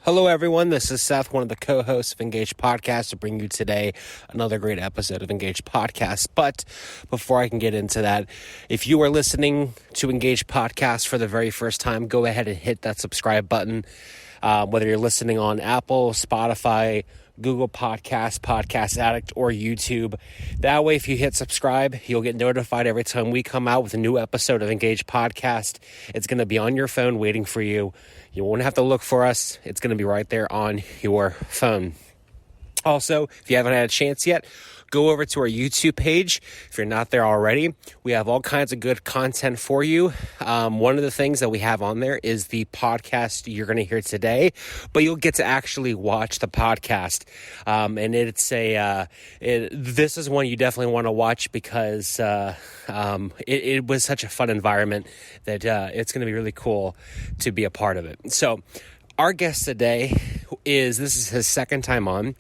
Hello, everyone. This is Seth, one of the co-hosts of Engage Podcast, to bring you today another great episode of Engage Podcast. But before I can get into that, if you are listening to Engage Podcast for the very first time, go ahead and hit that subscribe button. Whether you're listening on Apple, Spotify, Google Podcasts, Podcast Addict, or YouTube. That way, if you hit subscribe, you'll get notified every time we come out with a new episode of Engage Podcast. It's going to be on your phone waiting for you. You won't have to look for us. It's going to be right there on your phone. Also, if you haven't had a chance yet, go over to our YouTube page. If you're not there already, we have all kinds of good content for you. One of the things that we have on there is the podcast you're going to hear today, but you'll get to actually watch the podcast. And it's this is one you definitely want to watch because it was such a fun environment that it's going to be really cool to be a part of it. So our guest today this is his second time on.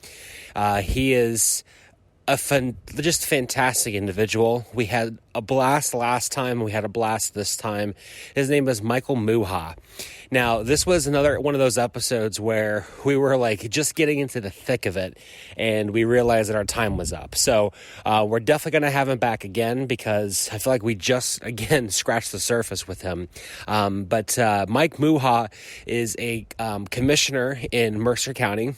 He is just fantastic individual. We had a blast last time. We had a blast this time. His name is Michael Muha. Now, this was another one of those episodes where we were like just getting into the thick of it, and we realized that our time was up. So we're definitely going to have him back again because I feel like we just, again, scratched the surface with him. But Mike Muha is a commissioner in Mercer County.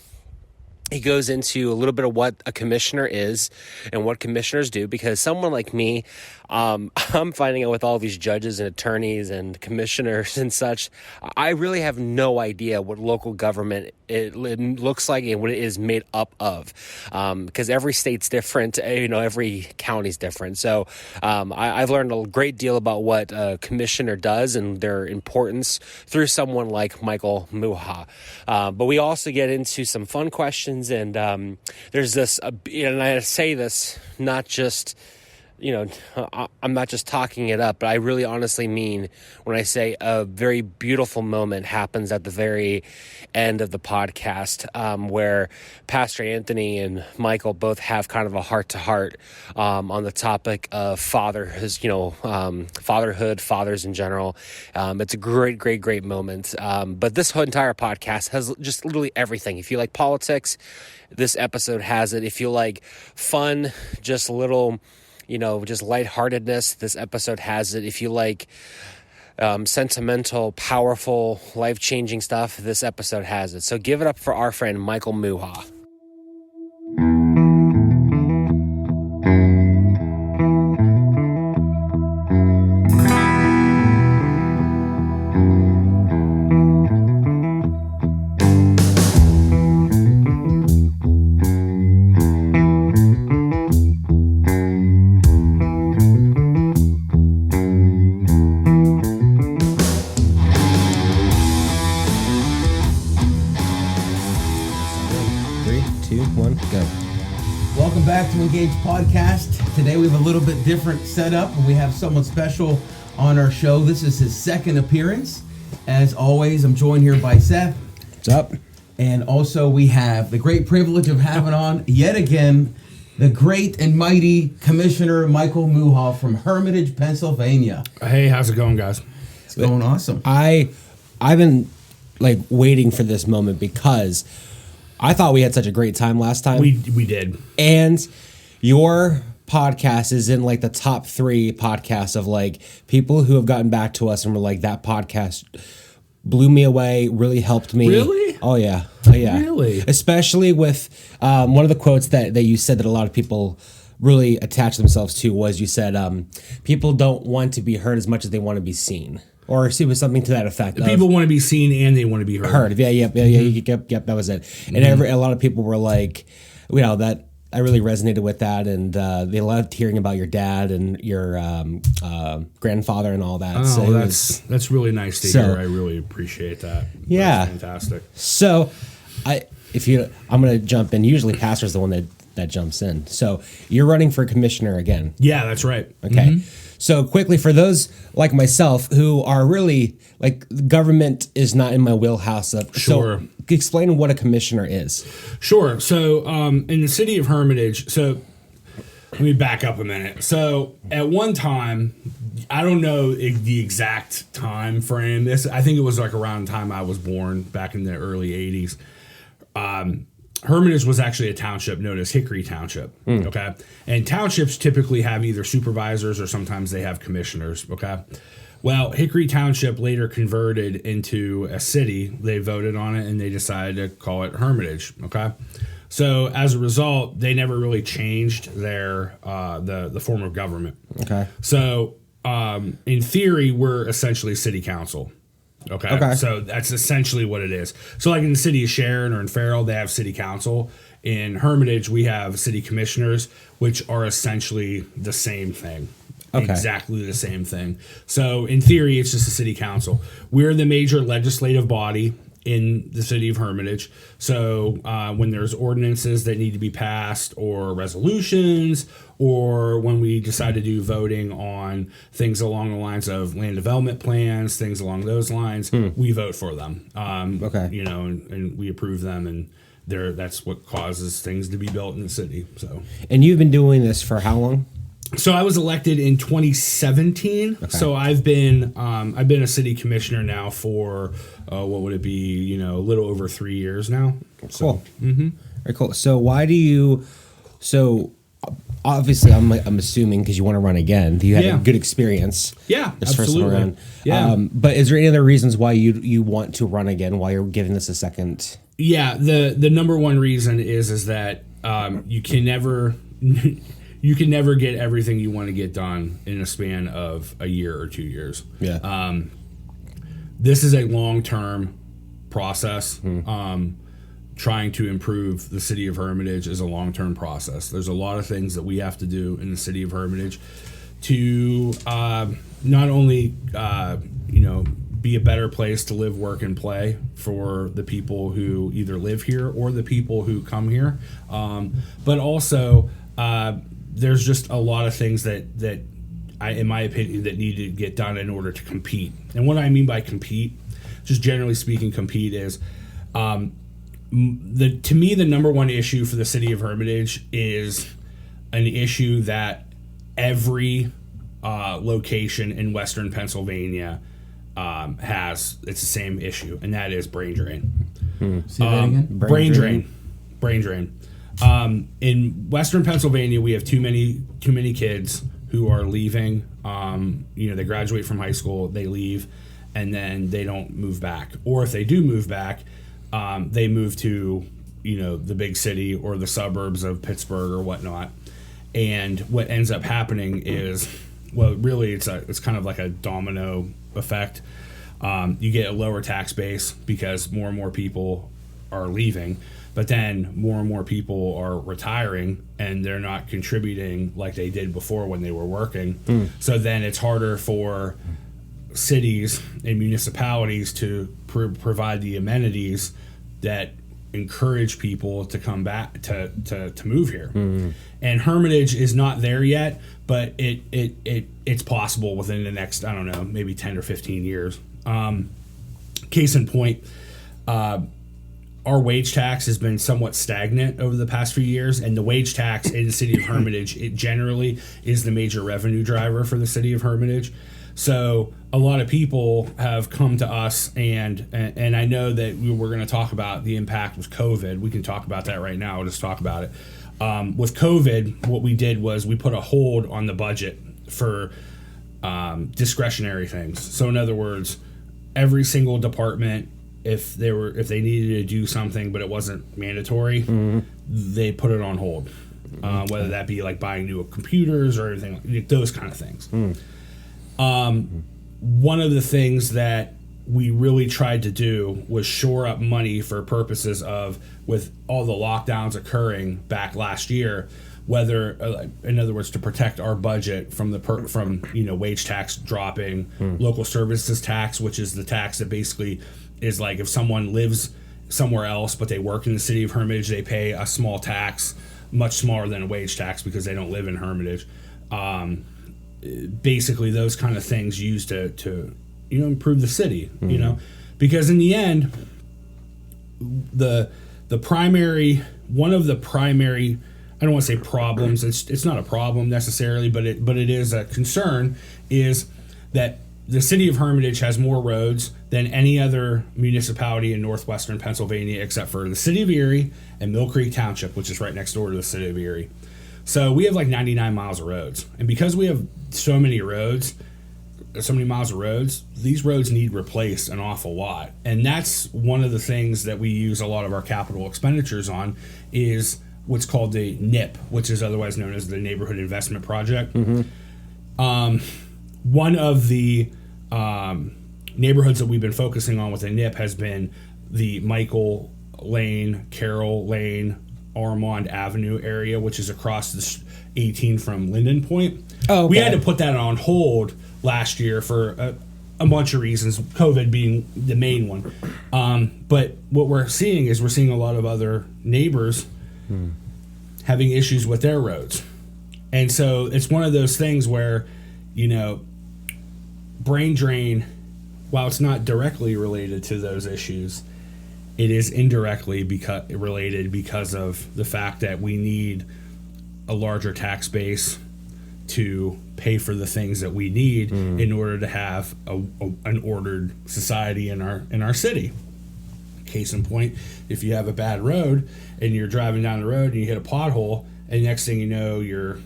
He goes into a little bit of what a commissioner is and what commissioners do, because someone like me, I'm finding out with all these judges and attorneys and commissioners and such, I really have no idea what local government it looks like and what it is made up of, because every state's different, every county's different. So I've learned a great deal about what a commissioner does and their importance through someone like Michael Muha. But we also get into some fun questions. And there's this, and I say this not just, I'm not just talking it up, but I really honestly mean when I say a very beautiful moment happens at the very end of the podcast, where Pastor Anthony and Michael both have kind of a heart-to-heart on the topic of fatherhood, fathers in general. It's a great, great, great moment. But this whole entire podcast has just literally everything. If you like politics, this episode has it. If you like fun, just little, just lightheartedness, this episode has it. If you like sentimental, powerful, life-changing stuff, this episode has it. So give it up for our friend Michael Muha. Engage Podcast. Today we have a little bit different setup, and we have someone special on our show. This is his second appearance. As always, I'm joined here by Seth. What's up? And also we have the great privilege of having on yet again the great and mighty Commissioner Michael Muha from Hermitage, Pennsylvania. Hey, how's it going, guys? It's going awesome. I've been waiting for this moment because I thought we had such a great time last time. We did. And your podcast is in the top 3 podcasts of people who have gotten back to us and were like, that podcast blew me away, really helped me. Really? Oh yeah. Really? Especially with one of the quotes that you said that a lot of people really attach themselves to was you said, people don't want to be heard as much as they want to be seen. Or it was something to that effect. People want to be seen and they want to be heard. Yep, that was it. And a lot of people were like, that I really resonated with that, and they loved hearing about your dad and your grandfather and all that. Oh, so that's really nice to hear. I really appreciate that. Yeah, that's fantastic. So, I'm going to jump in. Usually, Pastor's the one that jumps in. So you're running for commissioner again. Yeah, that's right. Okay. Mm-hmm. So quickly, for those like myself who are really government is not in my wheelhouse. Sure. So explain what a commissioner is. Sure. So in the city of Hermitage, so let me back up a minute. So at one time, I don't know the exact time frame. I think it was like around the time I was born, back in the early 80s. Hermitage was actually a township known as Hickory Township. Okay. And townships typically have either supervisors or sometimes they have commissioners. Okay. Well, Hickory Township later converted into a city. They voted on it and they decided to call it Hermitage. Okay. So as a result, they never really changed their the form of government. Okay. So in theory, we're essentially city council. Okay. So that's essentially what it is. So like in the city of Sharon or in Farrell, they have city council. In Hermitage, we have city commissioners, which are essentially the same thing. Okay. Exactly the same thing. So in theory, it's just a city council. We're the major legislative body in the city of Hermitage. So when there's ordinances that need to be passed or resolutions, or when we decide to do voting on things along the lines of land development plans, things along those lines, we vote for them. You know, and we approve them, and that's what causes things to be built in the city. So. And you've been doing this for how long? So I was elected in 2017. Okay. So I've been a city commissioner now for what would it be? You know, a little over 3 years now. Cool. So, very cool. So why do you? So obviously, I'm assuming because you want to run again. You had a good experience. Yeah, this absolutely. First round. Yeah. But is there any other reasons why you want to run again? Why you're giving this a second? Yeah. The number one reason is that you can never. You can never get everything you want to get done in a span of a year or 2 years. Yeah. This is a long-term process. Trying to improve the city of Hermitage is a long-term process. There's a lot of things that we have to do in the city of Hermitage to not only be a better place to live, work, and play for the people who either live here or the people who come here, but also there's just a lot of things that in my opinion, that need to get done in order to compete. And what I mean by compete, just generally speaking, compete is to me the number one issue for the city of Hermitage is an issue that every location in Western Pennsylvania has. It's the same issue, and that is brain drain. Say that again? Brain drain. In Western Pennsylvania, we have too many kids who are leaving. They graduate from high school, they leave, and then they don't move back. Or if they do move back, they move to the big city or the suburbs of Pittsburgh or whatnot. And what ends up happening is, well, really, it's kind of like a domino effect. You get a lower tax base because more and more people are leaving. But then more and more people are retiring and they're not contributing like they did before when they were working. So then it's harder for cities and municipalities to provide the amenities that encourage people to come back to move here. And Hermitage is not there yet, but it's possible within the next, I don't know, maybe 10 or 15 years. Case in point, our wage tax has been somewhat stagnant over the past few years, and the wage tax in the city of Hermitage, it generally is the major revenue driver for the city of Hermitage. So a lot of people have come to us, and I know that we're going to talk about the impact with COVID. We can talk about that right now. I'll just talk about it. With COVID, what we did was we put a hold on the budget for discretionary things. So in other words, every single department, if they needed to do something but it wasn't mandatory, they put it on hold. Whether that be like buying new computers or anything, like those kind of things. One of the things that we really tried to do was shore up money for purposes of, with all the lockdowns occurring back last year, whether, in other words, to protect our budget from wage tax dropping, local services tax, which is the tax that basically is like if someone lives somewhere else but they work in the city of Hermitage, they pay a small tax, much smaller than a wage tax because they don't live in Hermitage. Basically, those kind of things used to improve the city. Because in the end, the primary, one of the primary, I don't want to say problems. It's not a problem necessarily, but it is a concern. Is that the city of Hermitage has more roads than any other municipality in northwestern Pennsylvania except for the city of Erie and Mill Creek Township, which is right next door to the city of Erie. So we have like 99 miles of roads. And because we have so many roads, so many miles of roads, these roads need replaced an awful lot. And that's one of the things that we use a lot of our capital expenditures on is what's called the NIP, which is otherwise known as the Neighborhood Investment Project. One of the neighborhoods that we've been focusing on with the NIP has been the Michael Lane, Carroll Lane, Armand Avenue area, which is across the 18 from Linden Point. Oh, okay. We had to put that on hold last year for a bunch of reasons, COVID being the main one. But what we're seeing is a lot of other neighbors having issues with their roads. And so it's one of those things where, brain drain, while it's not directly related to those issues, it is indirectly related because of the fact that we need a larger tax base to pay for the things that we need in order to have an ordered society in our city. Case in point, if you have a bad road and you're driving down the road and you hit a pothole, and next thing you know, your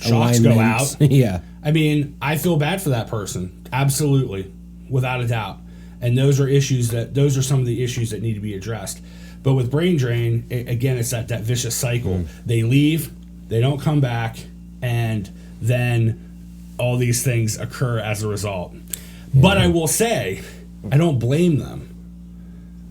shocks go out. Yeah. I mean, I feel bad for that person. Absolutely. Without a doubt. And those are some of the issues that need to be addressed. But with brain drain, again, it's that vicious cycle. They leave, they don't come back, and then all these things occur as a result. Yeah. But I will say, I don't blame them.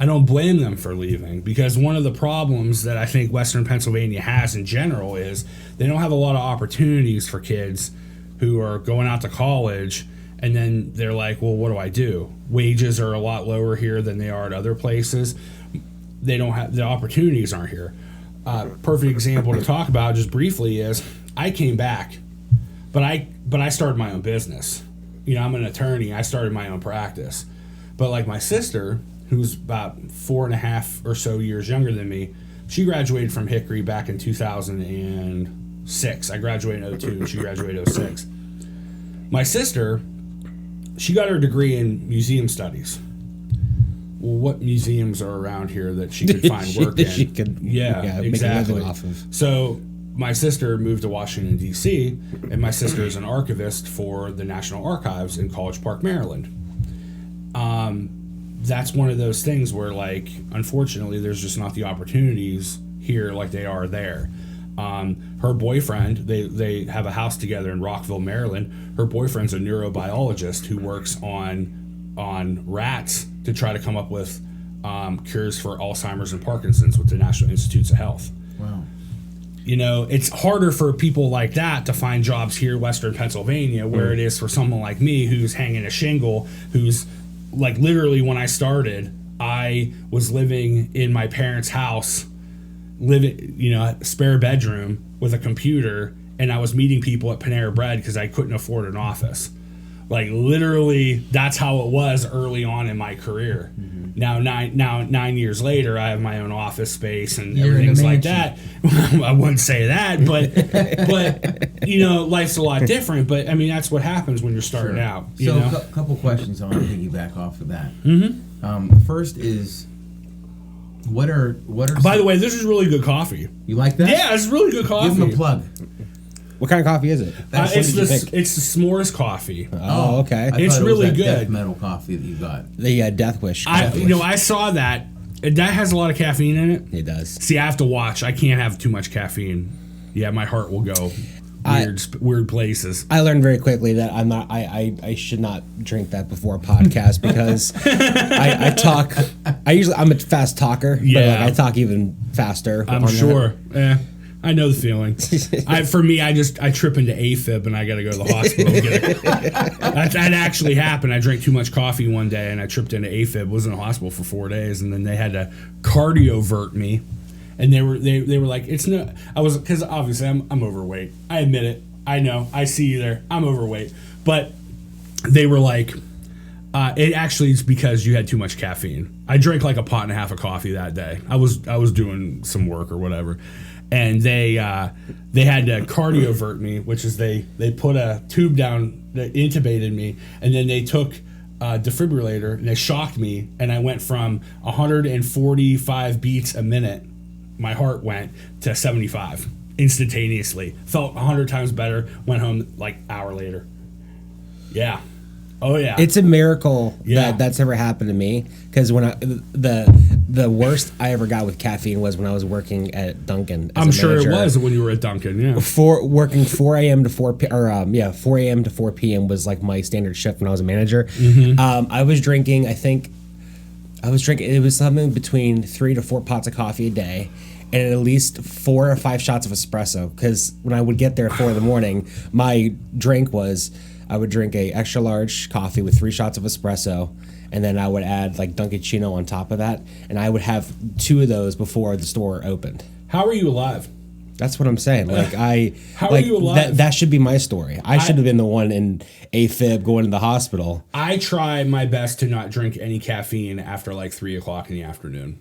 I don't blame them for leaving, because one of the problems that I think Western Pennsylvania has in general is they don't have a lot of opportunities for kids who are going out to college, and then they're like, well, what do I do? Wages are a lot lower here than they are at other places. They don't have, the opportunities aren't here. Perfect example to talk about just briefly is I came back, but I started my own business. I'm an attorney. I started my own practice. But like my sister, who's about 4.5 or so years younger than me, she graduated from Hickory back in 2006. I graduated in 2002, and she graduated in 2006. My sister, she got her degree in museum studies. Well, what museums are around here that she could find work in? She could, exactly. make a living off of. So my sister moved to Washington, D.C., and my sister is an archivist for the National Archives in College Park, Maryland. That's one of those things where, like, unfortunately, there's just not the opportunities here like they are there. Her boyfriend, they have a house together in Rockville, Maryland. Her boyfriend's a neurobiologist who works on rats to try to come up with cures for Alzheimer's and Parkinson's with the National Institutes of Health. Wow. It's harder for people like that to find jobs here in Western Pennsylvania, where it is for someone like me who's hanging a shingle, who's like, literally when I started, I was living in my parents' house, spare bedroom with a computer, and I was meeting people at Panera Bread because I couldn't afford an office. Like, literally, that's how it was early on in my carear. Mm-hmm. Now 9 years later, I have my own office space and everything's like that. I wouldn't say that, but life's a lot different. But I mean, that's what happens when you're starting out. So, a couple questions I want to piggyback off of that. Mm-hmm. First is, what are? By the way, this is really good coffee. You like that? Yeah, it's really good coffee. Give them a plug. What kind of coffee is it? It's the s'mores coffee. Oh, okay. It's really good. Death metal coffee that you got. The Death Wish. I saw that. That has a lot of caffeine in it. It does. See, I have to watch. I can't have too much caffeine. Yeah, my heart will go weird places. I learned very quickly that I'm not. I should not drink that before a podcast because I talk. I'm a fast talker. Yeah, but I talk even faster. I'm sure. Yeah. I know the feeling. For me, I trip into AFib and I got to go to the hospital. And get it. That actually happened. I drank too much coffee one day and I tripped into AFib. Was in the hospital for 4 days, and then they had to cardiovert me. And they were like, it's no. Because obviously I'm overweight. I admit it. I know. I see you there. I'm overweight. But they were like, it actually is because you had too much caffeine. I drank like a pot and a half of coffee that day. I was doing some work or whatever. and they had to cardiovert me, which is they put a tube down that intubated me, and then they took a defibrillator and they shocked me, and I went from 145 beats a minute, my heart went to 75 instantaneously. Felt 100 times better. Went home like an hour later. Yeah. Oh yeah. It's a miracle Yeah. that's ever happened to me, because when the worst I ever got with caffeine was when I was working at Dunkin'. As I'm a sure it manager. was when you were at Dunkin'. Yeah. Working 4 a.m. to 4 4 a.m. to 4 p.m. was like my standard shift when I was a manager. I was drinking, it was something between 3 to 4 pots of coffee a day, and at least 4 or 5 shots of espresso, because when I would get there at 4 in the morning, my drink was, I would drink a extra large coffee with 3 shots of espresso, and then I would add like Dunkaccino on top of that, and I would have 2 of those before the store opened. How are you alive? That's what I'm saying. Like How are you alive? That should be my story. I should have been the one in AFib going to the hospital. I try my best to not drink any caffeine after like 3 o'clock in the afternoon.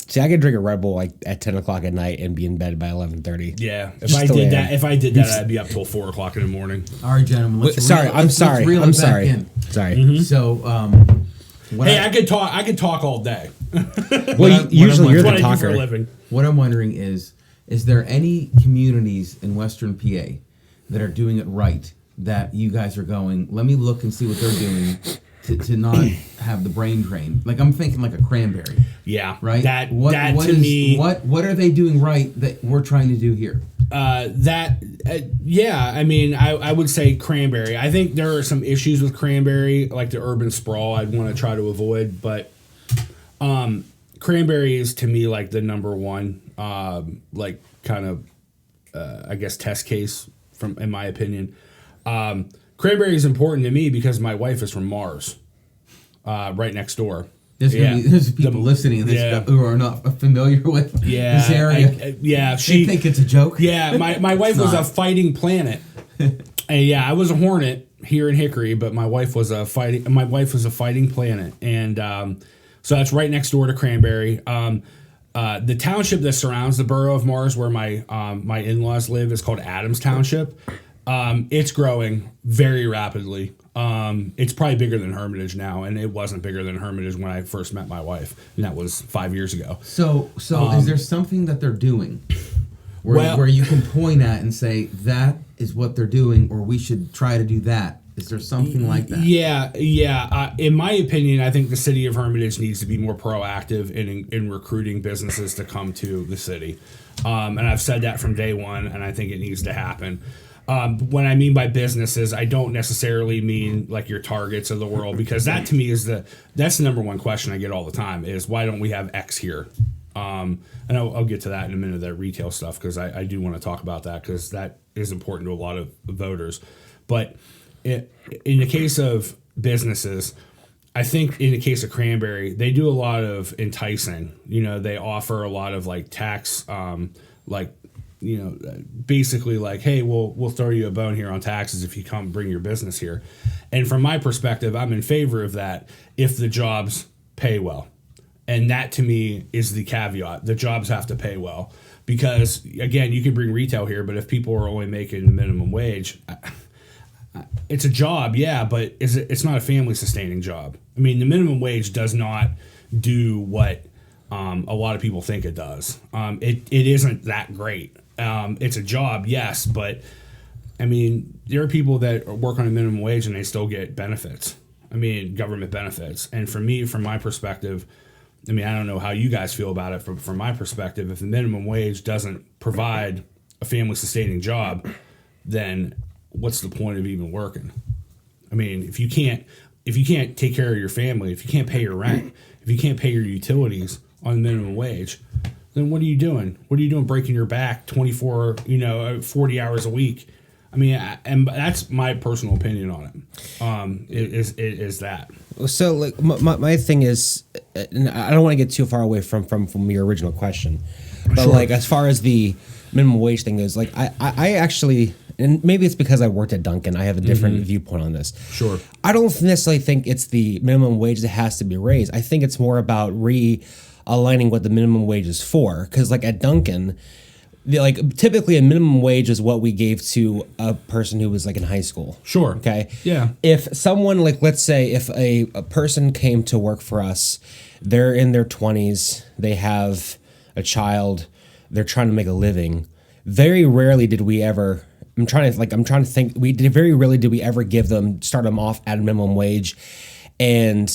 See, I could drink a Red Bull like at 10 o'clock at night and be in bed by 11:30. Yeah, if Just I the way did that, I'd be up till 4 o'clock in the morning. All right, gentlemen. Let's I'm sorry. reel it back in. Sorry. So, I could talk. I could talk all day. Well, usually you're That's the what I do for a talker. living. what I'm wondering is there any communities in Western PA that are doing it right that you guys are going, let me look and see what they're doing to not have the brain drain? Like, I'm thinking like a Cranberry, Yeah, right? What to me, what are they doing right that we're trying to do here? yeah. I mean, I would say Cranberry. I think there are some issues with Cranberry, like the urban sprawl. I'd want to try to avoid, but Cranberry is to me like the number one, like kind of, I guess test case in my opinion. Cranberry is important to me because my wife is from Mars, right next door. There's people listening to this who are not familiar with this area. They think it's a joke. Yeah, my wife was a fighting planet, and yeah, I was a hornet here in Hickory, but my wife was a fighting planet, and so that's right next door to Cranberry. The township that surrounds the borough of Mars, where my in-laws live, is called Adams Township. It's growing very rapidly. It's probably bigger than Hermitage now, and it wasn't bigger than Hermitage when I first met my wife, and that was 5 years ago. So is there something that they're doing where you can point at and say that is what they're doing, or we should try to do that? Is there something like that? Yeah. In my opinion, I think the city of Hermitage needs to be more proactive in recruiting businesses to come to the city, and I've said that from day one, and I think it needs to happen. When I mean by businesses, I don't necessarily mean like your Targets of the world, because that to me that's the number one question I get all the time is, why don't we have X here? And I'll get to that in a minute, that retail stuff, because I do want to talk about that, because that is important to a lot of voters. But in the case of businesses, I think in the case of Cranberry, they do a lot of enticing. They offer a lot of like tax, basically like, hey, we'll throw you a bone here on taxes if you come bring your business here. And from my perspective, I'm in favor of that if the jobs pay well. And that to me is the caveat. The jobs have to pay well, because again, you can bring retail here, but if people are only making the minimum wage, it's a job, yeah, but it's not a family sustaining job. I mean, the minimum wage does not do what a lot of people think it does. It isn't that great. It's a job, yes, but I mean, there are people that work on a minimum wage and they still get benefits. I mean, government benefits. And for me, from my perspective, I mean, I don't know how you guys feel about it. From my perspective, if the minimum wage doesn't provide a family sustaining job, then what's the point of even working? I mean, if you can't take care of your family, if you can't pay your rent, if you can't pay your utilities on the minimum wage, then what are you doing? What are you doing breaking your back 24, 40 hours a week? I mean, and that's my personal opinion on it. Is that. So like my thing is, and I don't want to get too far away from your original question, but Sure. like as far as the minimum wage thing goes, like I actually, and maybe it's because I worked at Dunkin', I have a different viewpoint on this. Sure. I don't necessarily think it's the minimum wage that has to be raised. I think it's more about realigning what the minimum wage is for. Because like at Dunkin', like typically a minimum wage is what we gave to a person who was like in high school. Sure. Okay. Yeah. If someone like, let's say if a person came to work for us, they're in their 20s, they have a child, they're trying to make a living. Very rarely did we ever, I'm trying to think, very rarely did we ever start them off at a minimum wage and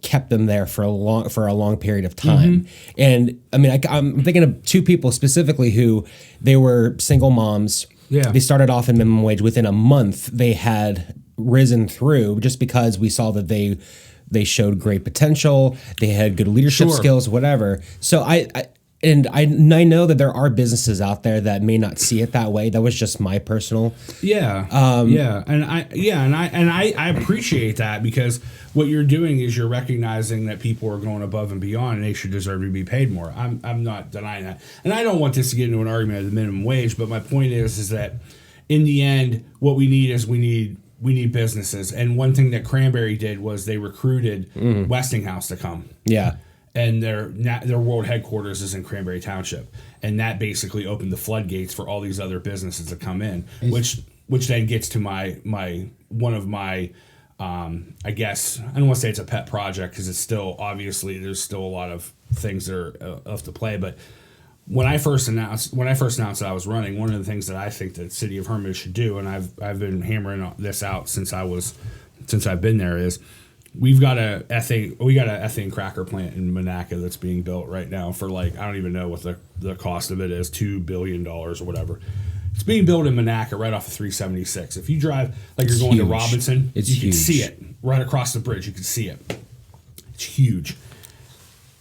kept them there for a long period of time. And I mean, I'm thinking of two people specifically who they were single moms. Yeah. They started off in minimum wage. Within a month, they had risen through just because we saw that they showed great potential. They had good leadership skills, whatever. So I know that there are businesses out there that may not see it that way. That was just my personal. And I appreciate that, because what you're doing is you're recognizing that people are going above and beyond and they should deserve to be paid more. I'm not denying that. And I don't want this to get into an argument of the minimum wage, but my point is that in the end, what we need is we need businesses. And one thing that Cranberry did was they recruited Westinghouse to come. Yeah. And their world headquarters is in Cranberry Township, and that basically opened the floodgates for all these other businesses to come in, which then gets to one of my I guess I don't want to say it's a pet project, because it's still, obviously there's still a lot of things that are up to play. But when I first announced that I was running, one of the things that I think that the city of Hermitage should do, and I've been hammering this out since I've been there, is we got a ethane cracker plant in Monaca that's being built right now for, like, I don't even know what the cost of it is, $2 billion or whatever. It's being built in Monaca right off of 376. If you drive like you're going to Robinson, you can see it right across the bridge. You can see it. It's huge.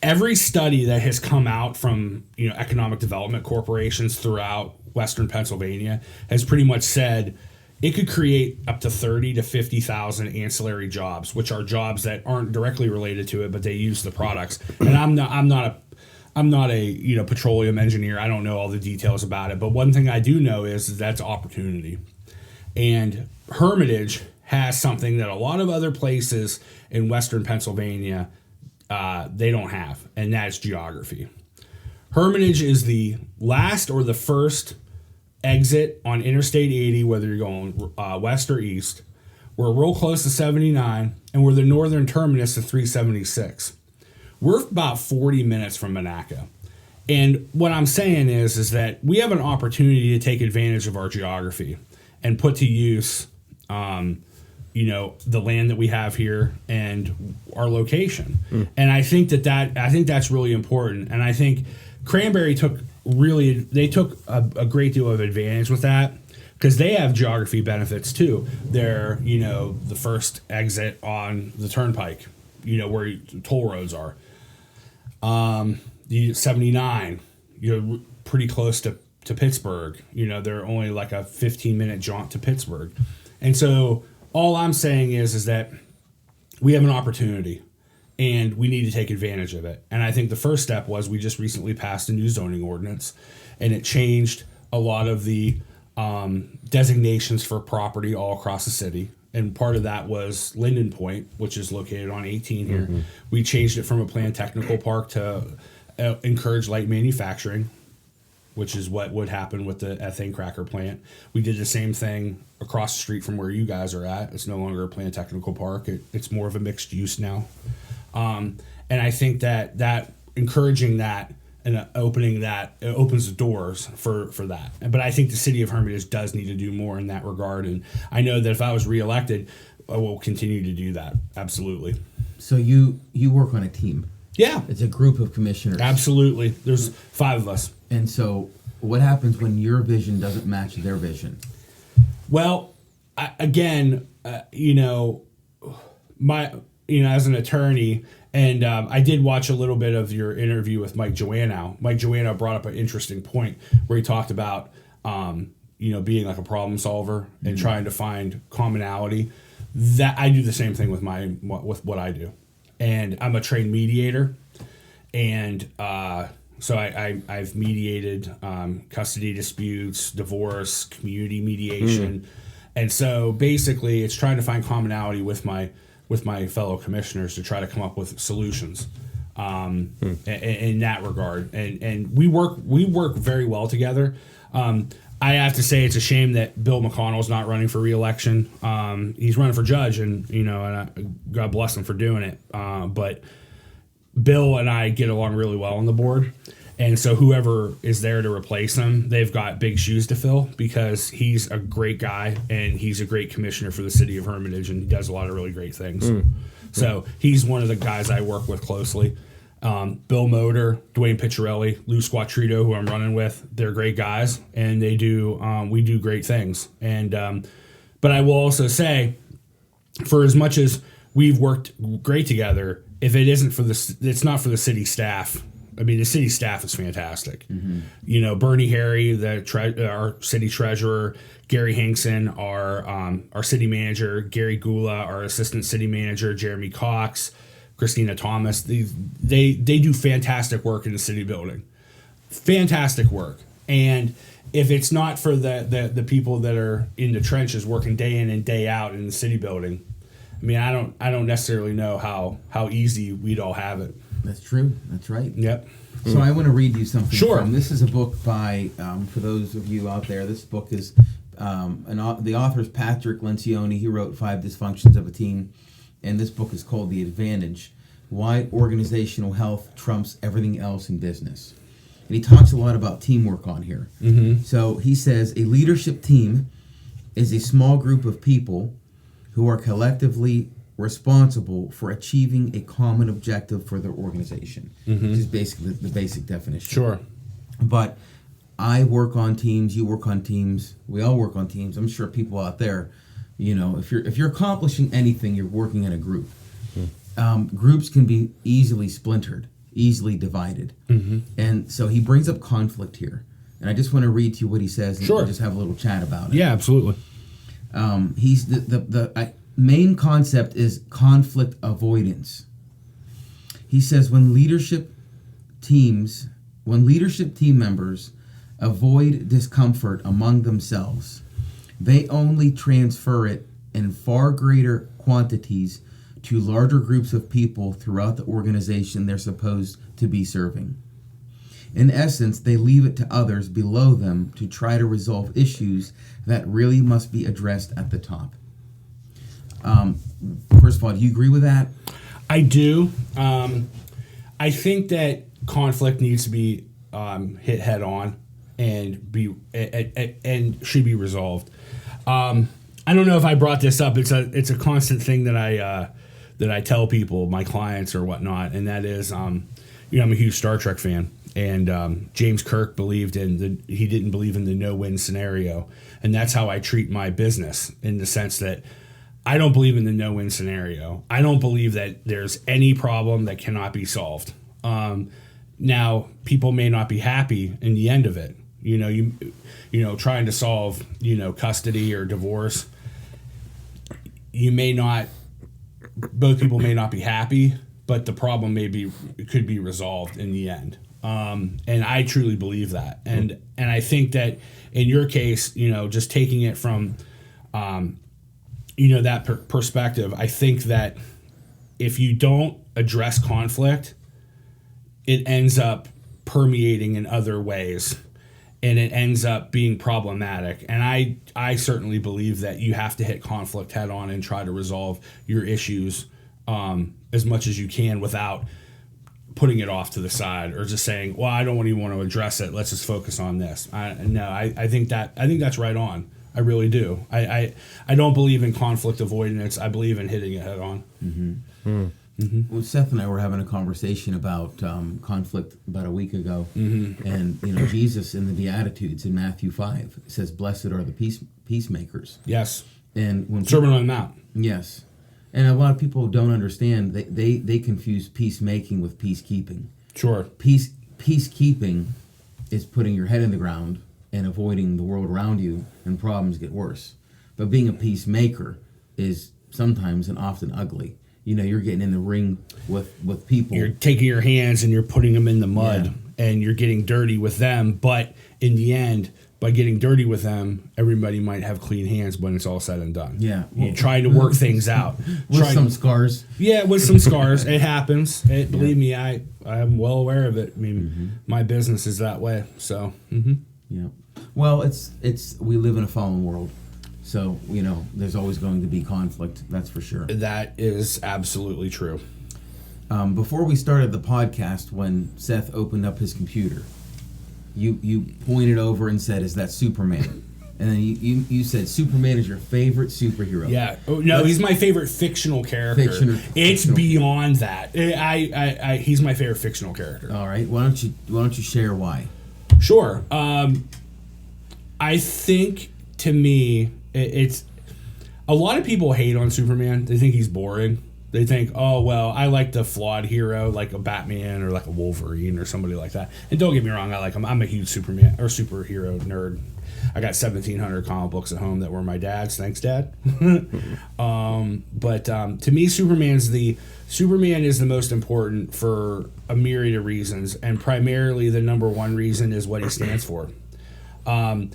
Every study that has come out from economic development corporations throughout Western Pennsylvania has pretty much said it could create up to 30 to 50,000 ancillary jobs, which are jobs that aren't directly related to it, but they use the products. And I'm not a petroleum engineer. I don't know all the details about it, but one thing I do know is that's opportunity. And Hermitage has something that a lot of other places in Western Pennsylvania they don't have, and that's geography. Hermitage is the last or the first exit on Interstate 80, whether you're going west or east. We're real close to 79, and we're the northern terminus of 376. We're about 40 minutes from Monaca. And what I'm saying is that we have an opportunity to take advantage of our geography and put to use the land that we have here and our location. And I think that's really important. And I think Cranberry took a great deal of advantage with that, because they have geography benefits too. They're the first exit on the turnpike, where toll roads are. The 79, you're pretty close to Pittsburgh. They're only like a 15-minute jaunt to Pittsburgh. And so all I'm saying is that we have an opportunity and we need to take advantage of it. And I think the first step was we just recently passed a new zoning ordinance, and it changed a lot of the designations for property all across the city. And part of that was Linden Point, which is located on 18 here. We changed it from a planned technical park to encourage light manufacturing, which is what would happen with the ethane cracker plant. We did the same thing across the street from where you guys are at. It's no longer a planned technical park. It's more of a mixed use now. And I think that encouraging that and opening that, it opens the doors for that. But I think the city of Hermitage does need to do more in that regard. And I know that if I was reelected, I will continue to do that. Absolutely. So you work on a team. Yeah. It's a group of commissioners. Absolutely. There's 5 of us. And so what happens when your vision doesn't match their vision? Well, as an attorney, and I did watch a little bit of your interview with Mike Joannow. Mike Joannow brought up an interesting point where he talked about, being like a problem solver and trying to find commonality. That I do the same thing with what I do, and I'm a trained mediator, and so I've mediated custody disputes, divorce, community mediation, and so basically it's trying to find commonality with my fellow commissioners to try to come up with solutions. in that regard. And we work very well together. I have to say it's a shame that Bill McConnell's not running for re-election. He's running for judge, and God bless him for doing it. But Bill and I get along really well on the board, and so whoever is there to replace him, they've got big shoes to fill because he's a great guy and he's a great commissioner for the city of Hermitage, and he does a lot of really great things. So he's one of the guys I work with closely. Bill Motor, Dwayne Picciarelli, Lou Squattrito, who I'm running with, they're great guys, and they do we do great things. And but I will also say, for as much as we've worked great together, if it isn't for it's not for the city staff. I mean, the city staff is fantastic. Bernie Harry, our city treasurer, Gary Hinkson, our city manager, Gary Gula, our assistant city manager, Jeremy Cox, Christina Thomas. They do fantastic work in the city building. Fantastic work. And if it's not for the people that are in the trenches working day in and day out in the city building, I mean, I don't necessarily know how easy we'd all have it. That's true. That's right. Yep. So I want to read you something. Sure. This is a book by, for those of you out there, this book is, the author is Patrick Lencioni. He wrote 5 Dysfunctions of a Team. And this book is called The Advantage: Why Organizational Health Trumps Everything Else in Business. And he talks a lot about teamwork on here. So he says, a leadership team is a small group of people who are collectively responsible for achieving a common objective for their organization. Which is basically the basic definition. Sure. But I work on teams, you work on teams, we all work on teams. I'm sure people out there, if you're accomplishing anything, you're working in a group. Groups can be easily splintered, easily divided. And so he brings up conflict here. And I just want to read to you what he says and Sure. just have a little chat about it. Yeah, absolutely. He's the main concept is conflict avoidance. He says when leadership team members avoid discomfort among themselves, they only transfer it in far greater quantities to larger groups of people throughout the organization they're supposed to be serving. In essence, they leave it to others below them to try to resolve issues that really must be addressed at the top. First of all, do you agree with that? I do. I think that conflict needs to be hit head on and should be resolved. I don't know if I brought this up. It's a constant thing that I tell people, my clients or whatnot, and that is, I'm a huge Star Trek fan, and James Kirk he didn't believe in the no-win scenario, and that's how I treat my business, in the sense that I don't believe in the no-win scenario. I don't believe that there's any problem that cannot be solved. Now, people may not be happy in the end of it. Trying to solve, custody or divorce. Both people may not be happy, but the problem could be resolved in the end. And I truly believe that. And I think that in your case, just taking it from, that perspective, I think that if you don't address conflict, it ends up permeating in other ways, and it ends up being problematic. And I certainly believe that you have to hit conflict head on and try to resolve your issues as much as you can without putting it off to the side or just saying, well, I don't even want to address it. Let's just focus on this. I think that's right on. I really do. I don't believe in conflict avoidance. I believe in hitting it head on. Well, Seth and I were having a conversation about conflict about a week ago, and Jesus in the Beatitudes in Matthew 5 says, "Blessed are the peacemakers." Yes. And when Sermon on the Mount. Yes, and a lot of people don't understand. They confuse peacemaking with peacekeeping. Sure. Peacekeeping is putting your head in the ground and avoiding the world around you, and problems get worse. But being a peacemaker is sometimes and often ugly. You're getting in the ring with people. You're taking your hands and you're putting them in the mud, and you're getting dirty with them. But in the end, by getting dirty with them, everybody might have clean hands when it's all said and done. Yeah. You try to work things out. With some scars. Yeah, with some scars. It happens. Believe me, I'm well aware of it. I mean, my business is that way. So, Yeah. Well, it's we live in a fallen world. So, there's always going to be conflict, that's for sure. That is absolutely true. Before we started the podcast, when Seth opened up his computer, you pointed over and said, "Is that Superman?" And then you said Superman is your favorite superhero. Yeah. Oh, no, he's my favorite fictional character. It's beyond that. He's my favorite fictional character. All right. Why don't you share why? Sure. I think, to me, it's a lot of people hate on Superman. They think he's boring. They think, oh, well, I like the flawed hero like a Batman or like a Wolverine or somebody like that. And don't get me wrong, I like him. I'm a huge Superman or superhero nerd. I got 1,700 comic books at home that were my dad's. Thanks, Dad. But to me, Superman is the most important for a myriad of reasons, and primarily the number one reason is what he stands for. I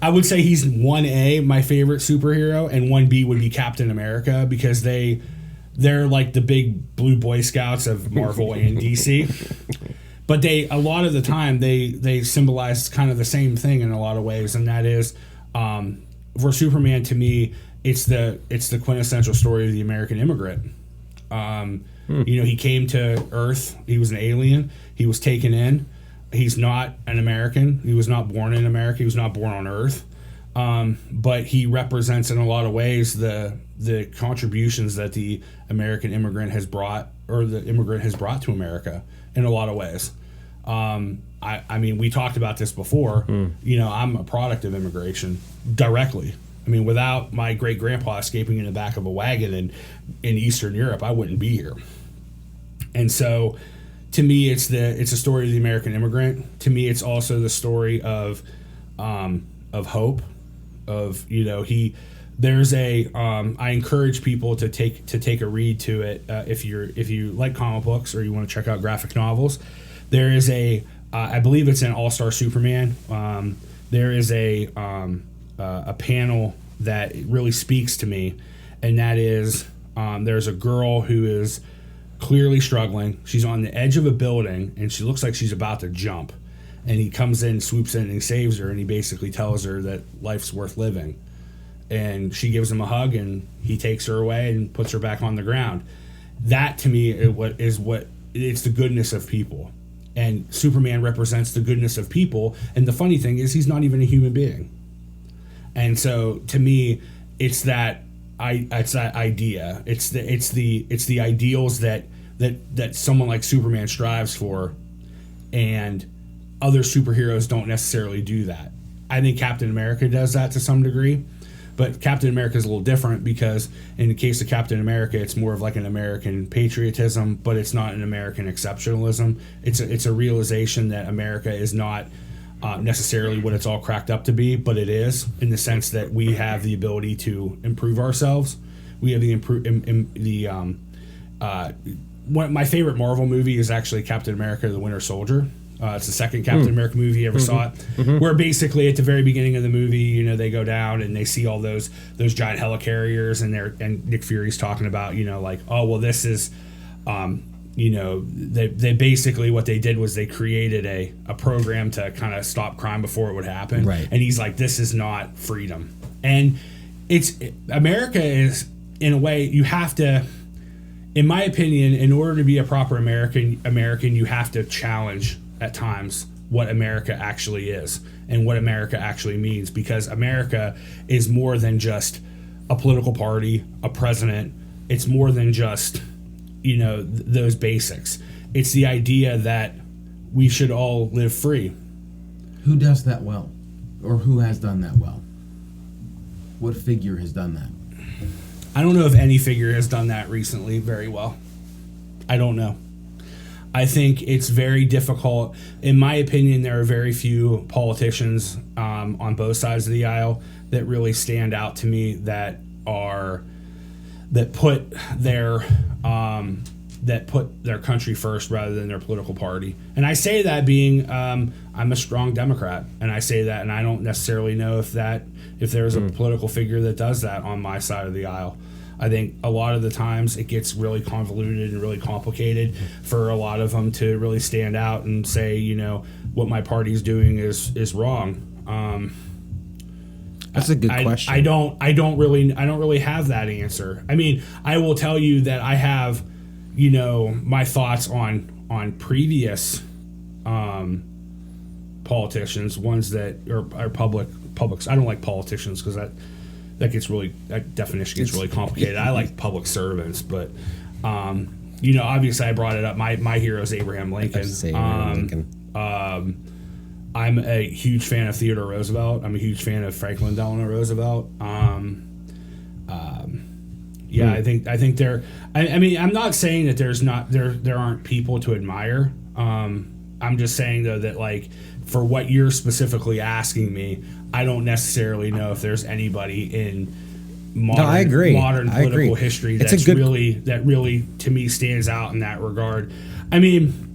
would say he's 1A, my favorite superhero, and 1B would be Captain America, because they're like the big blue Boy Scouts of Marvel and DC. But a lot of the time they symbolize kind of the same thing in a lot of ways, and that is, for Superman, to me, it's the quintessential story of the American immigrant. He came to Earth. He was an alien. He was taken in. He's not an American. He was not born in America. He was not born on Earth. But he represents in a lot of ways the contributions that the American immigrant has brought, or the immigrant has brought to America in a lot of ways. I mean, we talked about this before. I'm a product of immigration directly. I mean, without my great-grandpa escaping in the back of a wagon in Eastern Europe, I wouldn't be here. And so, to me, it's a story of the American immigrant. To me, it's also the story of hope. I encourage people to take a read to it if you like comic books or you want to check out graphic novels. There is I believe it's an All-Star Superman. There is a panel that really speaks to me, and that is there's a girl who is clearly struggling. She's on the edge of a building, and she looks like she's about to jump. And he comes in, swoops in, and he saves her, and he basically tells her that life's worth living. And she gives him a hug, and he takes her away and puts her back on the ground. That, to me, it's the goodness of people. And Superman represents the goodness of people. And the funny thing is, he's not even a human being. And so, to me, it's that idea. It's the ideals that someone like Superman strives for, and other superheroes don't necessarily do that. I think Captain America does that to some degree, but Captain America is a little different, because in the case of Captain America, it's more of like an American patriotism, but it's not an American exceptionalism. It's a realization that America is not necessarily what it's all cracked up to be, but it is, in the sense that we have the ability to improve ourselves. We have my favorite Marvel movie is actually Captain America: The Winter Soldier. It's the second Captain America movie. You ever saw it? Where basically at the very beginning of the movie, they go down and they see all those giant helicarriers, and Nick Fury's talking about, like, oh, well, this is, they basically, what they did was they created a program to kind of stop crime before it would happen. Right. And he's like, this is not freedom. And America is, in a way, you have to, in my opinion, in order to be a proper American, you have to challenge at times what America actually is and what America actually means, because America is more than just a political party, a president. It's more than just, those basics. It's the idea that we should all live free. Who does that well? Or who has done that well? What figure has done that? I don't know if any figure has done that recently very well. I don't know. I think it's very difficult. In my opinion, there are very few politicians on both sides of the aisle that really stand out to me, that put their that put their country first rather than their political party. And I say that being I'm a strong Democrat, and I say that, and I don't necessarily know if there's a political figure that does that on my side of the aisle. I think a lot of the times it gets really convoluted and really complicated for a lot of them to really stand out and say, you know, what my party's doing is wrong. That's a good question. I don't really have that answer. I mean, I will tell you that I have, you know, my thoughts on previous politicians, ones that are publics. I don't like politicians because that definition gets really complicated. I like public servants, but you know, obviously I brought it up. My hero is Abraham Lincoln. I'm a huge fan of Theodore Roosevelt. I'm a huge fan of Franklin Delano Roosevelt. I think there. I mean, I'm not saying that there aren't people to admire. I'm just saying though that, like, for what you're specifically asking me, I don't necessarily know if there's anybody in modern political history that really to me stands out in that regard. I mean,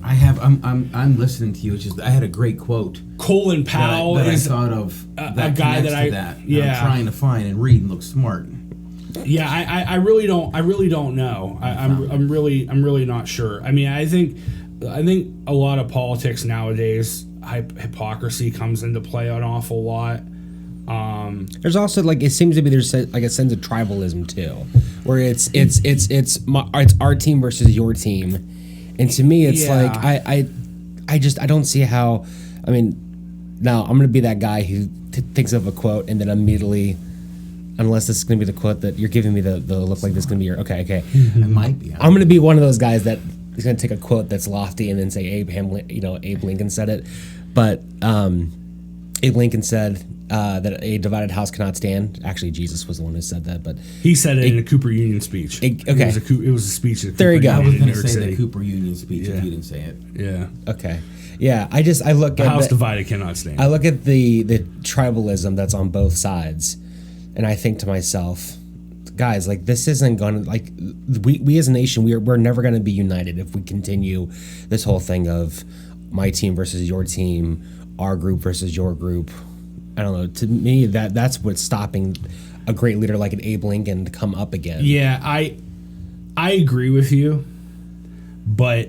I'm listening to you. It's just I had a great quote. Colin Powell is I thought of a guy that I'm trying to find and read and look smart. Yeah, I really don't know. I'm really not sure. I mean, I think a lot of politics nowadays, hypocrisy comes into play an awful lot. There's also, like, it seems to be there's like a sense of tribalism too, where it's our team versus your team. And to me, it's like I don't see how. I mean, now I'm gonna be that guy who thinks of a quote and then immediately, unless this is gonna be the quote that you're giving me the look like this is gonna be your okay. It might be. I'm gonna be one of those guys that is gonna take a quote that's lofty and then say Abe Lincoln said it, but Abe Lincoln said that a divided house cannot stand. Actually, Jesus was the one who said that, but he said it in a Cooper Union speech. It was a speech. At there you go. I was going to say the Cooper Union speech if you didn't say it. Yeah. Okay. Yeah. I look at house divided cannot stand. I look at the tribalism that's on both sides, and I think to myself, guys, like, this isn't going to, like, we as a nation, we're never going to be united if we continue this whole thing of my team versus your team, our group versus your group. I don't know. To me, that's what's stopping a great leader like an Abe Lincoln to come up again. Yeah, I agree with you, but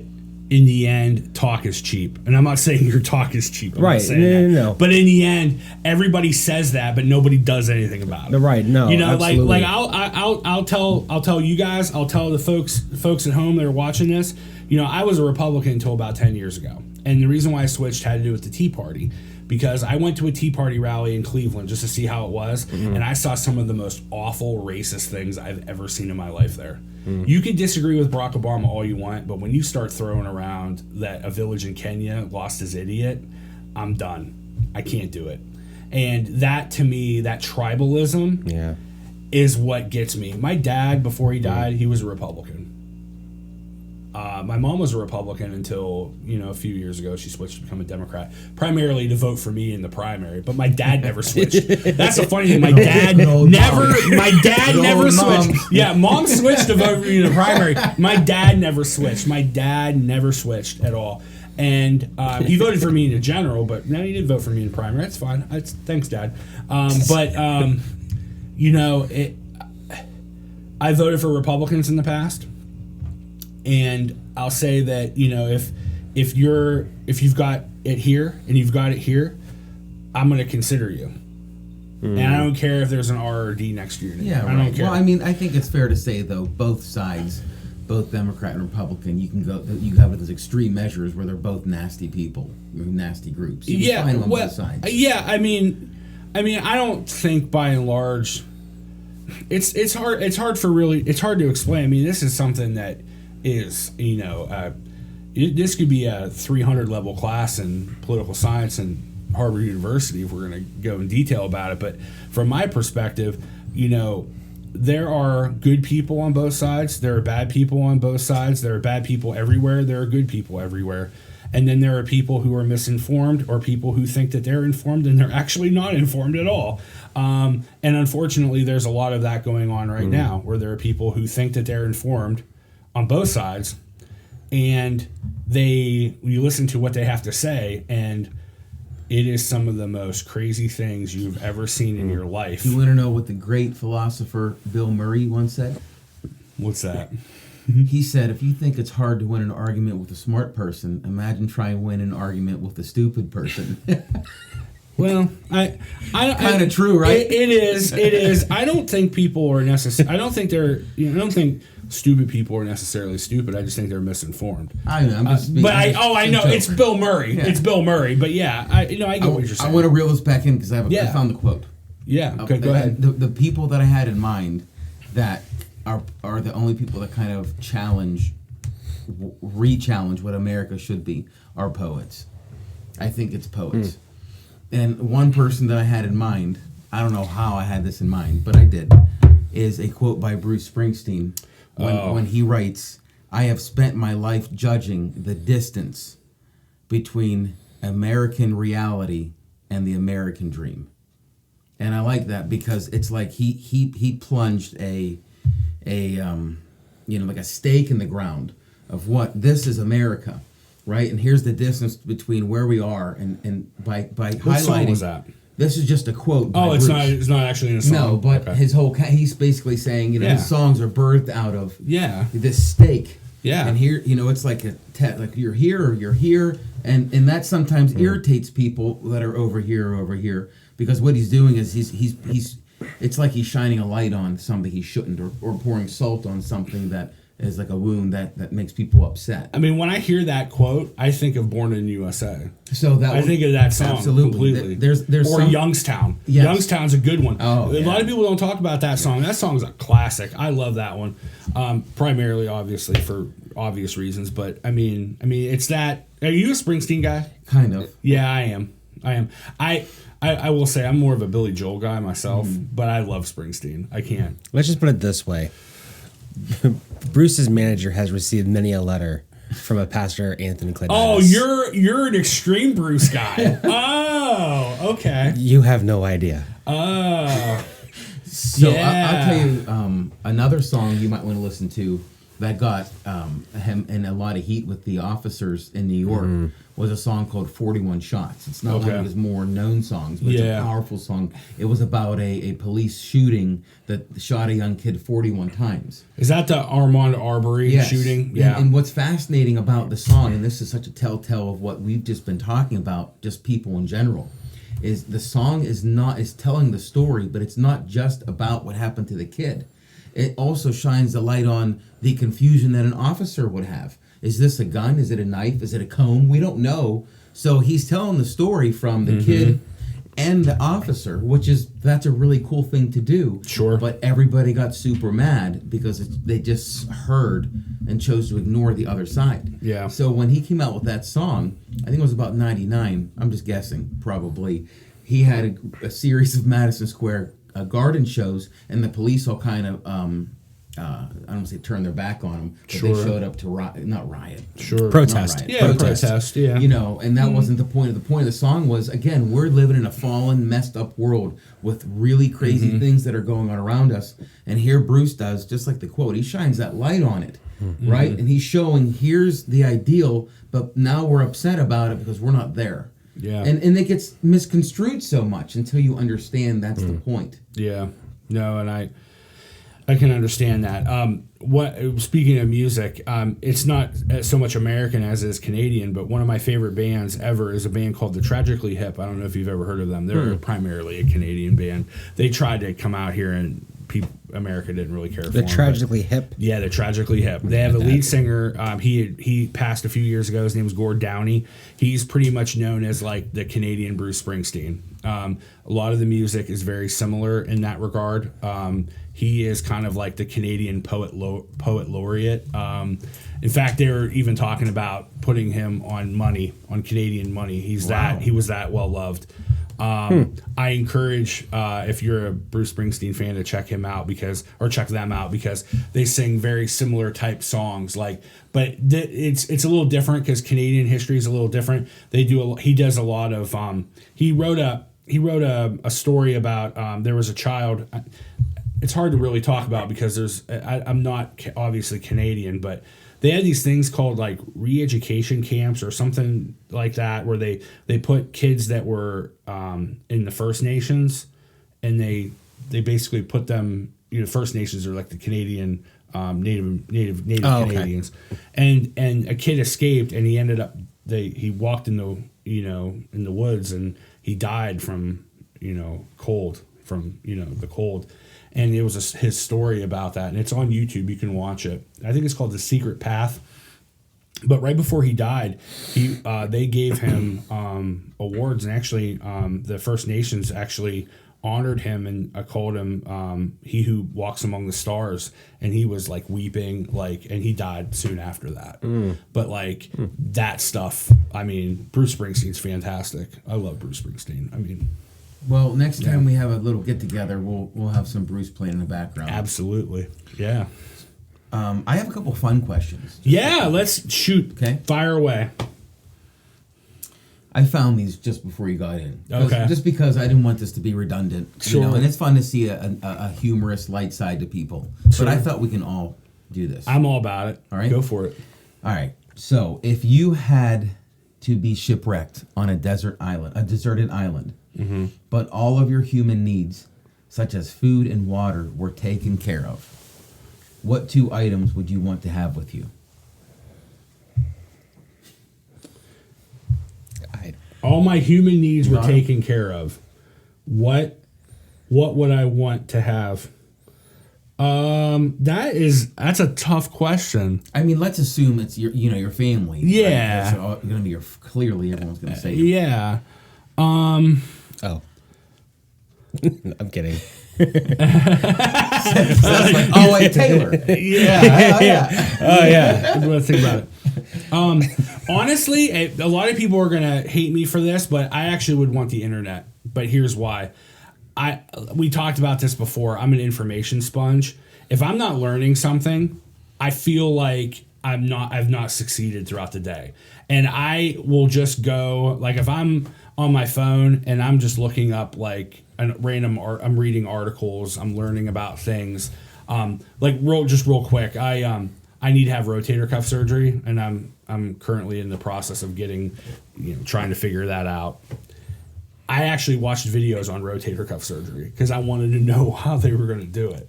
in the end, talk is cheap. And I'm not saying your talk is cheap. I'm right. Not saying No. But in the end, everybody says that, but nobody does anything about it. Right. No. You know, absolutely. like I'll tell you guys, I'll tell the folks at home that are watching this. You know, I was a Republican until about 10 years ago, and the reason why I switched had to do with the Tea Party. Because I went to a Tea Party rally in Cleveland just to see how it was, and I saw some of the most awful racist things I've ever seen in my life there. You can disagree with Barack Obama all you want, but when you start throwing around that a village in Kenya lost his idiot, I'm done. I can't do it. And that, to me, that tribalism is what gets me. My dad, before he died, he was a Republican. My mom was a Republican until, a few years ago she switched to become a Democrat, primarily to vote for me in the primary. But my dad never switched. That's the funny thing. My dad never switched. Yeah, mom switched to vote for me in the primary. My dad never switched. My dad never switched at all. And he voted for me in the general, but no, he did vote for me in the primary. That's fine. Thanks, Dad. I voted for Republicans in the past. And I'll say that, if you've got it here and you've got it here, I'm going to consider you. And I don't care if there's an R or D next to your name. Yeah, I don't care. Well, I mean, I think it's fair to say, though, both sides, both Democrat and Republican, you have those extreme measures where they're both nasty people, nasty groups. You can find them on both sides. Yeah, I mean, I don't think by and large, it's hard to explain. I mean, this is something that is, this could be a 300 level class in political science in Harvard University if we're going to go in detail about it. But from my perspective, there are good people on both sides. There are bad people on both sides. There are bad people everywhere. There are good people everywhere. And then there are people who are misinformed or people who think that they're informed and they're actually not informed at all. And unfortunately, there's a lot of that going on right now where there are people who think that they're informed on both sides, and you listen to what they have to say, and it is some of the most crazy things you've ever seen in your life. You want to know what the great philosopher Bill Murray once said? What's that? He said, if you think it's hard to win an argument with a smart person, imagine trying to win an argument with a stupid person. Well, I kind of true, right? It is. I don't think people are necessarily. I don't think stupid people are necessarily stupid. I just think they're misinformed. I know. I'm just speaking, I know it's Bill Murray. Yeah. It's Bill Murray. But yeah, I get what you're saying. I want to reel this back in because I found the quote. Yeah. Okay. Go ahead. The people that I had in mind that are the only people that kind of re-challenge what America should be are poets. I think it's poets. And one person that I had in mind, I don't know how I had this in mind, but I did, is a quote by Bruce Springsteen when he writes, "I have spent my life judging the distance between American reality and the American dream." And I like that because it's like he plunged like a stake in the ground of what this is America, right? And here's the distance between where we are, and by highlighting. What song was that? This is just a quote. By it's Bruce. It's not actually in a song. No, but his whole he's basically saying his songs are birthed out of this stake. Yeah, and here it's like like you're here or you're here, and that sometimes irritates people that are over here because what he's doing is he's it's like he's shining a light on something he shouldn't, or pouring salt on something that is like a wound that makes people upset. I mean, when I hear that quote, I think of Born in USA. So I think of that song completely. There's Youngstown. Yes. Youngstown's a good one. Oh, a lot of people don't talk about that song. That song's a classic. I love that one. Primarily, obviously, for obvious reasons. But I mean, it's that. Are you a Springsteen guy? Kind of. Yeah, I am. I will say I'm more of a Billy Joel guy myself, but I love Springsteen. I can't. Let's just put it this way. Bruce's manager has received many a letter from a pastor, Anthony Clayton. Oh, you're an extreme Bruce guy. Oh, okay. You have no idea. Oh. So I'll tell you another song you might want to listen to that got him in a lot of heat with the officers in New York was a song called 41 Shots. It's not one of his more known songs, but it's a powerful song. It was about a police shooting that shot a young kid 41 times. Is that the Armand Arbery shooting? Yeah. And what's fascinating about the song, and this is such a telltale of what we've just been talking about, just people in general, is the song is telling the story, but it's not just about what happened to the kid. It also shines the light on the confusion that an officer would have. Is this a gun? Is it a knife? Is it a comb? We don't know. So he's telling the story from the kid and the officer, that's a really cool thing to do. Sure. But everybody got super mad because they just heard and chose to ignore the other side. Yeah. So when he came out with that song, I think it was about 99, I'm just guessing, probably, he had a series of Madison Square garden shows, and the police all kind of I don't want to say turn their back on him, but they showed up to not riot, protest. Riot, yeah, protest. Yeah, and that wasn't the point. The point of the song was, again, we're living in a fallen, messed up world with really crazy things that are going on around us, and here Bruce does, just like the quote, he shines that light on it, right? And he's showing, here's the ideal, but now we're upset about it because we're not there. Yeah, and it gets misconstrued so much until you understand that's the point. Yeah, no, and I can understand that. Speaking of music, it's not so much American as it is Canadian, but one of my favorite bands ever is a band called the Tragically Hip. I don't know if you've ever heard of them. They're primarily a Canadian band. They tried to come out here and America didn't really care for them. The Tragically Hip? Yeah, the Tragically Hip. They have a lead singer. He passed a few years ago. His name was Gord Downey. He's pretty much known as like the Canadian Bruce Springsteen. A lot of the music is very similar in that regard. He is kind of like the Canadian poet laureate. In fact, they were even talking about putting him on Canadian money. He was that well loved. I encourage if you're a Bruce Springsteen fan to check them out because they sing very similar type songs. But it's a little different because Canadian history is a little different. He does a lot of. He wrote a story about there was a child. it's hard to really talk about because I'm not obviously Canadian, but they had these things called like re-education camps or something like that, where they put kids that were in the First Nations, and they basically put them. First Nations are like the Canadian native Canadians, and a kid escaped, and he ended up he walked in the woods, and he died from cold from the cold. And it was his story about that, and it's on YouTube. You can watch it. I think it's called The Secret Path. But right before he died, they gave him awards, and actually the First Nations actually honored him and called him "He Who Walks Among the Stars," and he was like weeping, and he died soon after that. But that stuff, I mean, Bruce Springsteen's fantastic. I love Bruce Springsteen. I mean. Well, next time we have a little get together, we'll have some Bruce playing in the background. Absolutely, yeah. I have a couple fun questions. Yeah, let's shoot. Okay, fire away. I found these just before you got in. Okay. Just because I didn't want this to be redundant. Sure. And it's fun to see a humorous, light side to people. Sure. But I thought we can all do this. I'm all about it. All right. Go for it. All right. So if you had to be shipwrecked on a deserted island, but all of your human needs, such as food and water, were taken care of, what 2 items would you want to have with you? All my human needs were taken care of. What would I want to have? That's a tough question. I mean, let's assume it's your family. Yeah. Right? It's going to be clearly everyone's going to say. Yeah. Oh. I'm kidding. So it's like, oh wait, Taylor. Yeah. Oh yeah. I'm gonna think about it. Honestly, a lot of people are gonna hate me for this, but I actually would want the internet. But here's why. We talked about this before. I'm an information sponge. If I'm not learning something, I feel like I've not succeeded throughout the day. And I will just go, like, if I'm on my phone and I'm just looking up like I'm reading articles, I'm learning about things. Real quick, I need to have rotator cuff surgery, and I'm currently in the process of trying to figure that out. I actually watched videos on rotator cuff surgery because I wanted to know how they were going to do it.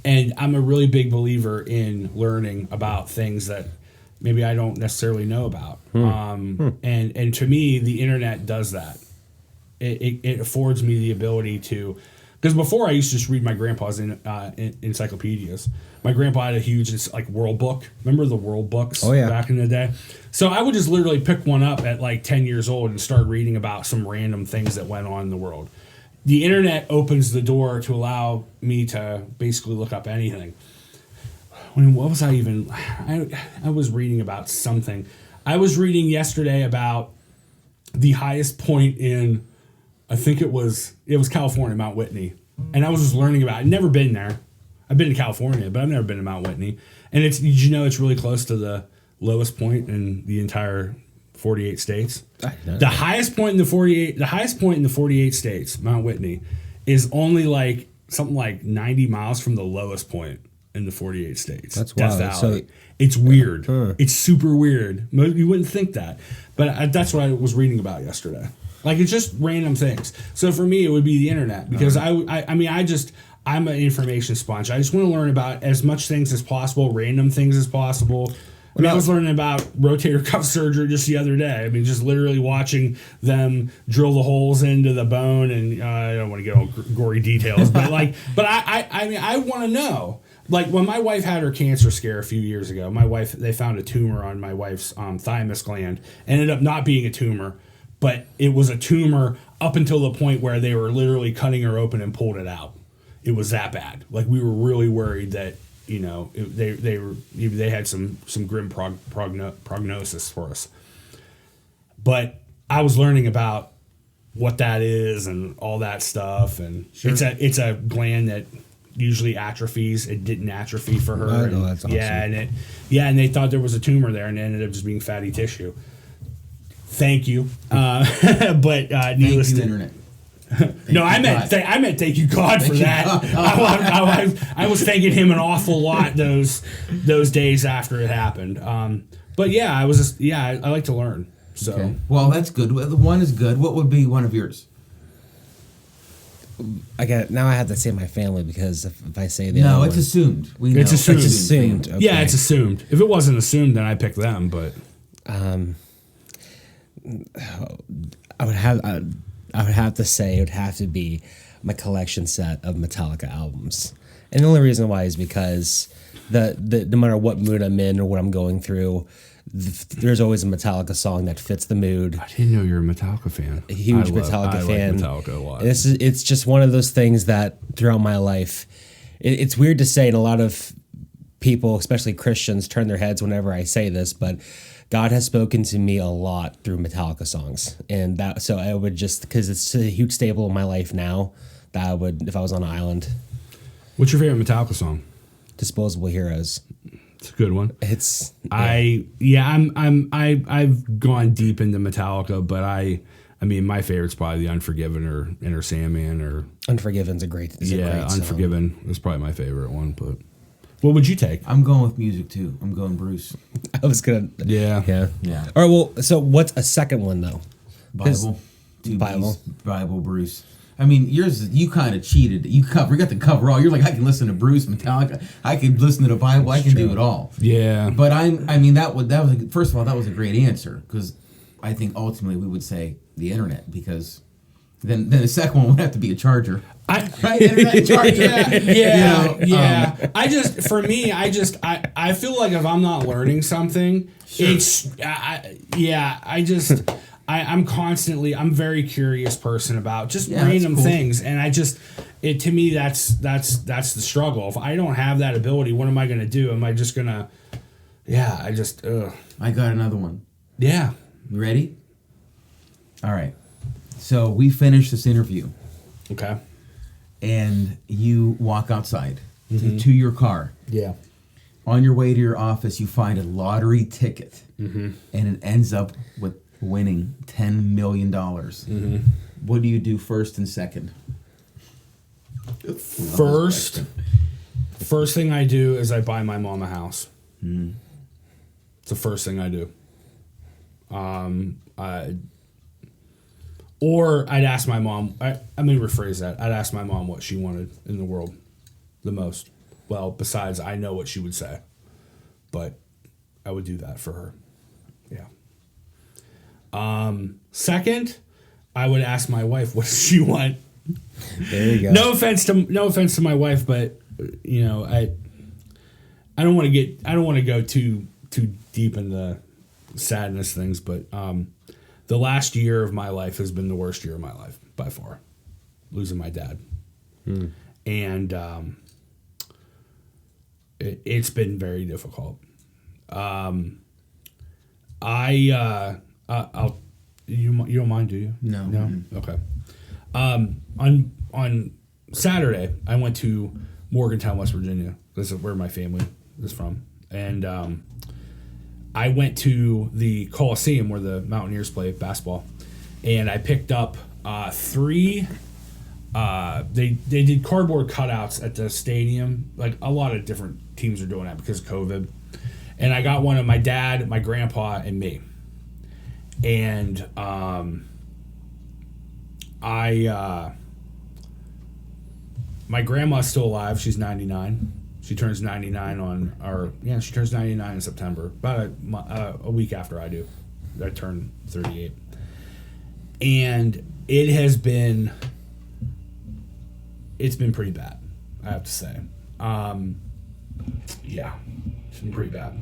And I'm a really big believer in learning about things that maybe I don't necessarily know about. And to me, the internet does that. It affords me the ability to, because before I used to just read my grandpa's encyclopedias. My grandpa had a huge world book. Remember the world books back in the day? So I would just literally pick one up at like 10 years old and start reading about some random things that went on in the world. The internet opens the door to allow me to basically look up anything. What was I even? I was reading about something. I was reading yesterday about the highest point in, I think it was California, Mount Whitney. And I was just learning about it. I'd never been there. I've been to California, but I've never been to Mount Whitney. And it's really close to the lowest point in the entire 48 states. The highest point in the 48 states, Mount Whitney, is only something like 90 miles from the lowest point in the 48 states. That's wild. Death Valley. So, it's weird. It's super weird. You wouldn't think that. But that's what I was reading about yesterday. It's just random things. So for me, it would be the internet because I'm an information sponge. I just want to learn about as much things as possible, random things as possible. I was learning about rotator cuff surgery just the other day. I mean, just literally watching them drill the holes into the bone, and I don't want to get all gory details, but I want to know. Like when my wife had her cancer scare a few years ago, they found a tumor on my wife's thymus gland. Ended up not being a tumor, but it was a tumor up until the point where they were literally cutting her open and pulled it out. It was that bad. We were really worried that they had some grim prognosis for us. But I was learning about what that is and all that stuff, and it's a gland that usually atrophies. It didn't atrophy for her. I know, that's awesome. And they thought there was a tumor there, and it ended up just being fatty tissue. Thank you, but needless to internet. No, I meant thank you God for that. I was thanking him an awful lot those days after it happened. But yeah, I like to learn. So Okay. Well, that's good. One is good. What would be one of yours? I have to say my family because if I say the No, other it's one, assumed. We know. It's assumed. It's assumed. Okay. Yeah, it's assumed. If it wasn't assumed, then I pick them. But I would have to say it would have to be my collection set of Metallica albums, and the only reason why is because the no matter what mood I'm in or what I'm going through, there's always a Metallica song that fits the mood. I didn't know you were a Metallica fan. A huge Metallica fan. I like Metallica a lot. And it's just one of those things that throughout my life, it's weird to say, and a lot of people, especially Christians, turn their heads whenever I say this, but God has spoken to me a lot through Metallica songs, and so I would just, because it's a huge staple in my life now, that I would, if I was on an island. What's your favorite Metallica song? Disposable Heroes. It's a good one. It's I've gone deep into Metallica, but I mean my favorite's probably the Unforgiven or Enter Sandman or Unforgiven's a great song. Unforgiven is probably my favorite one. But what would you take? I'm going with music too. I'm going Bruce. I was gonna. Yeah. All right. Well, so what's a second one though? Bible. Bible. Bible, Bruce. I mean, yours, you kind of cheated. You got the cover all. You're like, I can listen to Bruce, Metallica. I can listen to the Bible. I can do it all. Yeah. But that was first of all, that was a great answer, because I think ultimately we would say the internet, because then the second one would have to be a charger. Right? Internet charger. Yeah. I feel like if I'm not learning something, Sure. I'm very curious person about just Yeah, random that's cool. things, and to me that's the struggle. If I don't have that ability, what am I going to do? Am I just going to I got another one. Yeah. You ready? All right. So we finished this interview, Okay. and you walk outside to your car. Yeah. On your way to your office, you find a lottery ticket, and it ends up with winning $10 million. What do you do first and second? First thing I do is I buy my mom a house. It's the first thing I do. Or I'd ask my mom. Let me rephrase that. I'd ask my mom what she wanted in the world the most. Well, besides, I know what she would say, but I would do that for her. Yeah. Second, I would ask my wife what does she want. There you go. No offense to my wife, but you know, I don't want to go too deep into sadness things, but the last year of my life has been the worst year of my life by far, losing my dad, and it's been very difficult. I'll you don't mind, do you? No. Okay. On Saturday, I went to Morgantown, West Virginia. This is where my family is from, and I went to the Coliseum where the Mountaineers play basketball, and I picked up three. They did cardboard cutouts at the stadium. Like a lot of different teams are doing that because of COVID, and I got one of my dad, my grandpa, and me. And my grandma's still alive. She's 99. She turns 99 she turns 99 in September. About a week after I do. I turn 38. And it's been pretty bad, I have to say. Yeah, it's been pretty bad.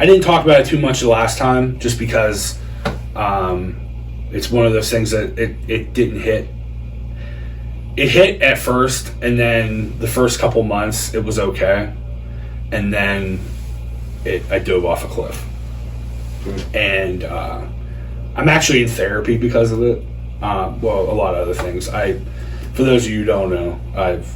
I didn't talk about it too much the last time, just because it's one of those things that it didn't hit. It hit at first, and then the first couple months it was okay, and then I dove off a cliff. And I'm actually in therapy because of it. Well, a lot of other things. For those of you who don't know, I've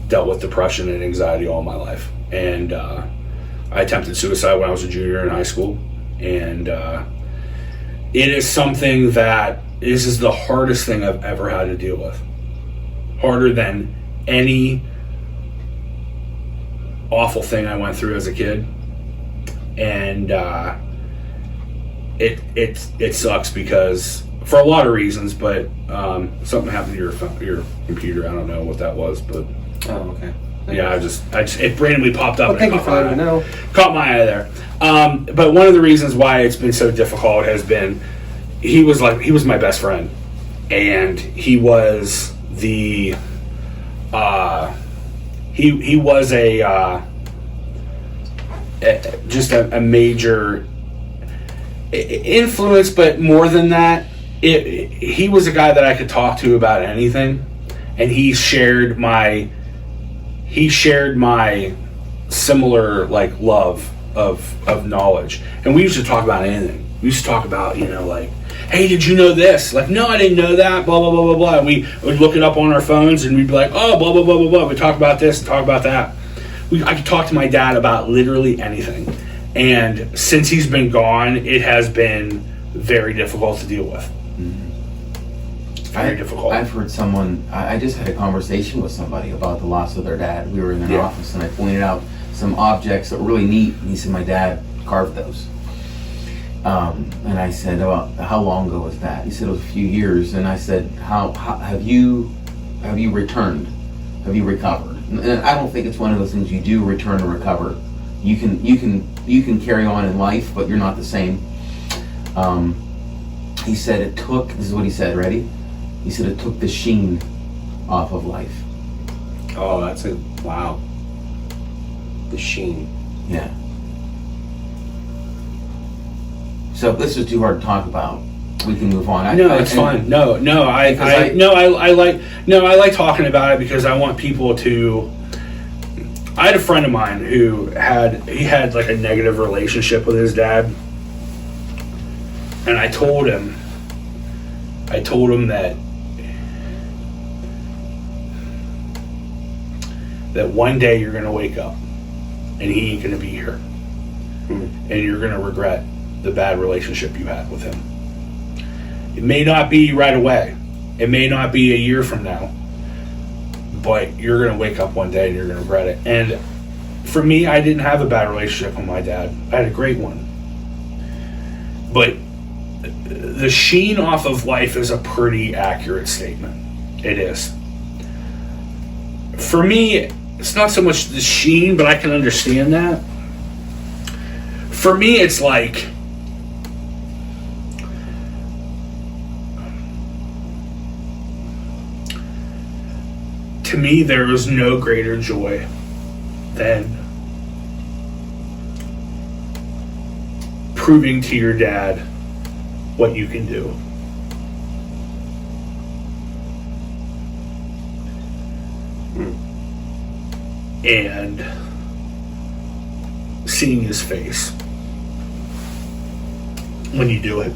dealt with depression and anxiety all my life, and I attempted suicide when I was a junior in high school, and it is something that this is the hardest thing I've ever had to deal with. Harder than any awful thing I went through as a kid. And it sucks because, for a lot of reasons, but something happened to your computer. I don't know what that was, but Oh, okay. yeah, I just it randomly popped up. Well, thank you for letting me know. Caught my eye there. But one of the reasons why it's been so difficult has been he was my best friend, and he was the he was just a major influence, but more than that, he was a guy that I could talk to about anything, and he shared my similar like love of knowledge, and we used to talk about anything. We used to talk about, like, hey, did you know this? Like, no, I didn't know that, blah blah blah blah blah. And we would look it up on our phones, and we'd be like, oh, blah blah blah blah blah. We talk about this and talk about that. I could talk to my dad about literally anything, and since he's been gone, it has been very difficult to deal with. Very difficult. I've heard someone, I just had a conversation with somebody about the loss of their dad. We were in their office, and I pointed out some objects that were really neat, and he said, my dad carved those. And I said, well, how long ago was that? He said, it was a few years. And I said, how have you returned? Have you recovered? And I don't think it's one of those things you do return and recover. You can carry on in life, but you're not the same. He said it took, this is what he said, ready? He said it took the sheen off of life. Oh, that's it. Wow. The sheen. Yeah. So if this is too hard to talk about, we can move on. It's fine. I like talking about it because I want people to. I had a friend of mine who had like a negative relationship with his dad, and I told him that one day you're gonna wake up and he ain't gonna be here, and you're gonna regret the bad relationship you had with him. It may not be right away. It may not be a year from now. But you're going to wake up one day and you're going to regret it. And for me, I didn't have a bad relationship with my dad. I had a great one. But the sheen off of life is a pretty accurate statement. It is. For me, it's not so much the sheen, but I can understand that. For me, it's like, to me, there is no greater joy than proving to your dad what you can do. And seeing his face when you do it.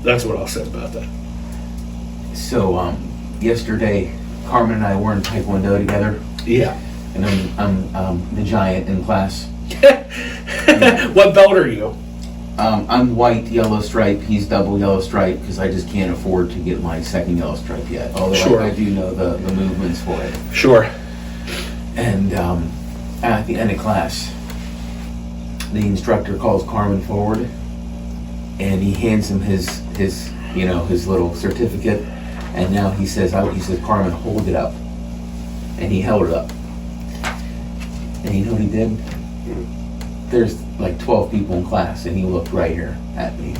That's what I'll say about that. So, yesterday, Carmen and I were in Taekwondo together. Yeah. And I'm the giant in class. What belt are you? I'm white, yellow stripe. He's double yellow stripe because I just can't afford to get my second yellow stripe yet. Although Sure. I do know the movements for it. Sure. And at the end of class, the instructor calls Carmen forward, and he hands him his little certificate. And now he says, Carmen, hold it up. And he held it up. And you know what he did? There's like 12 people in class, and he looked right here at me.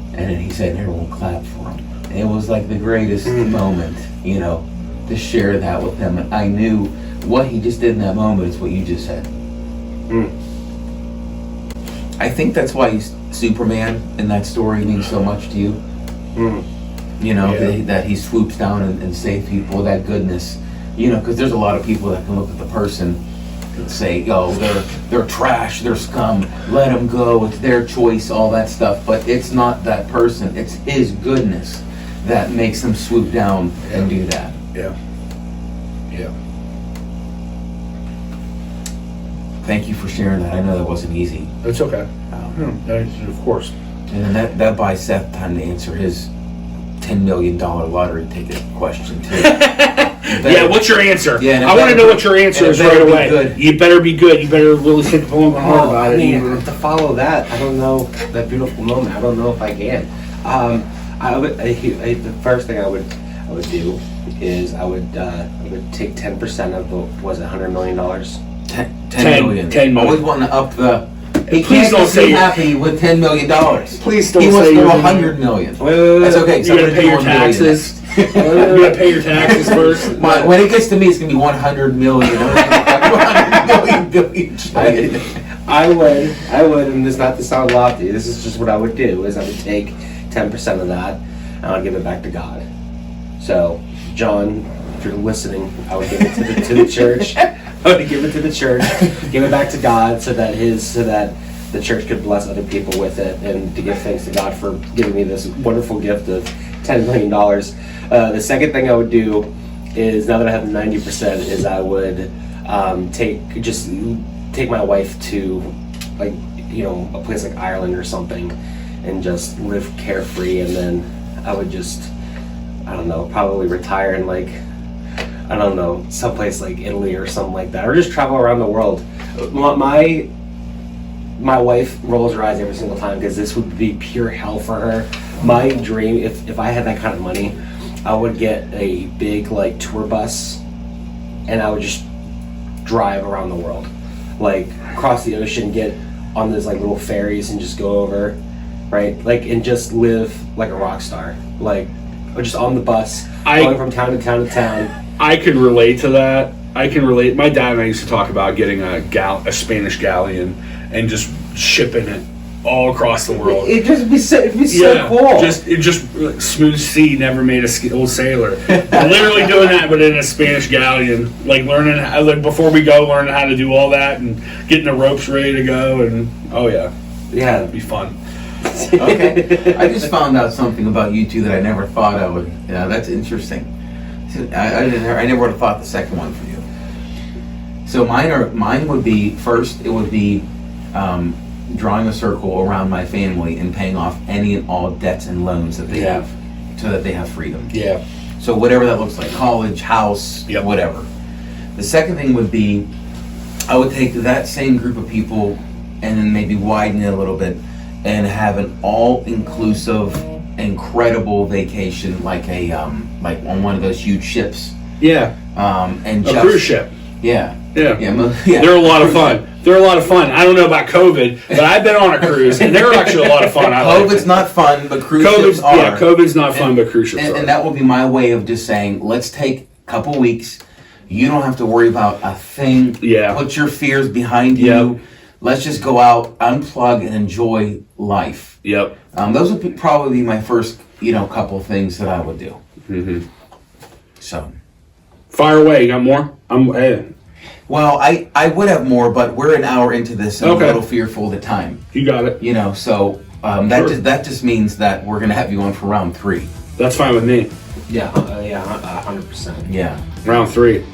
And then he said, everyone clapped for him. And it was like the greatest moment, to share that with him. And I knew what he just did in that moment is what you just said. I think that's why he's Superman in that story means so much to you. That he swoops down and saves people, that goodness. Because there's a lot of people that can look at the person and say, they're trash, they're scum, let them go, it's their choice, all that stuff. But it's not that person, it's his goodness that makes him swoop down and do that. Yeah. Thank you for sharing that. I know that wasn't easy. It's okay. Of course. And then that buys Seth time to answer his $10 million lottery ticket question too. Yeah, what's your answer? Yeah, I want to know what your answer is right away. Good. You better be good. You better really think long and hard about I mean, it. to follow that, I don't know that beautiful moment. I don't know if I can. The first thing I would do is I would take 10% of the $100 million. 10 million. 10 million. Always wanting to up the. He Please can't don't be say happy with $10 million. Please don't He wants say to go you're 100 million. Wait. That's okay. You're gonna pay your taxes. You're gonna pay your taxes first. When it gets to me, it's gonna be 100 million. 100 million. I would, and this not to sound lofty, this is just what I would do, is I would take 10% of that, and I would give it back to God. So, John, if you're listening, I would give it to the church. I would give it to the church, give it back to God, so that the church could bless other people with it, and to give thanks to God for giving me this wonderful gift of $10 million. The second thing I would do is, now that I have 90%, is I would take my wife to, like, you know, a place like Ireland or something, and just live carefree, and then I would just, I don't know, probably retire in, like, I don't know, someplace like Italy or something like that, or just travel around the world. My wife rolls her eyes every single time, because this would be pure hell for her. My dream, if I had that kind of money, I would get a big, like, tour bus, and I would just drive around the world, like cross the ocean, get on those, like, little ferries and just go over, right, like, and just live like a rock star, like, or just on the bus, going from town to town to town. I could relate to that. I can relate. My dad and I used to talk about getting a Spanish galleon and just shipping it all across the world. It'd just be so cool. Just smooth sea, never made a skilled sailor. Literally doing that, but in a Spanish galleon, like learning before we go, learning how to do all that and getting the ropes ready to go. And yeah, it'd be fun. Okay, I just found out something about you two that I never thought I would. Yeah, that's interesting. I never would have thought the second one for you. So mine would be, first, it would be drawing a circle around my family and paying off any and all debts and loans that they have, so that they have freedom. Yeah. So whatever that looks like, college, house, whatever. The second thing would be, I would take that same group of people and then maybe widen it a little bit and have an all-inclusive, incredible vacation, like like on one of those huge ships. Yeah. And a cruise ship. Yeah. Yeah. They're a lot of fun. I don't know about COVID, but I've been on a cruise, and they're actually a lot of fun. COVID's not fun, but cruise ships are. Yeah, COVID's not fun, but cruise ships are. And that will be my way of just saying, let's take a couple weeks. You don't have to worry about a thing. Yeah. Put your fears behind you. Let's just go out, unplug, and enjoy life. Yep. Those would probably be my first, couple things that I would do. Mm-hmm. So. Fire away. You got more? Well, I would have more, but we're an hour into this, and I'm a little fearful of the time. You got it. So that just means that we're gonna have you on for round 3. That's fine with me. Yeah, 100%. Yeah. Round 3.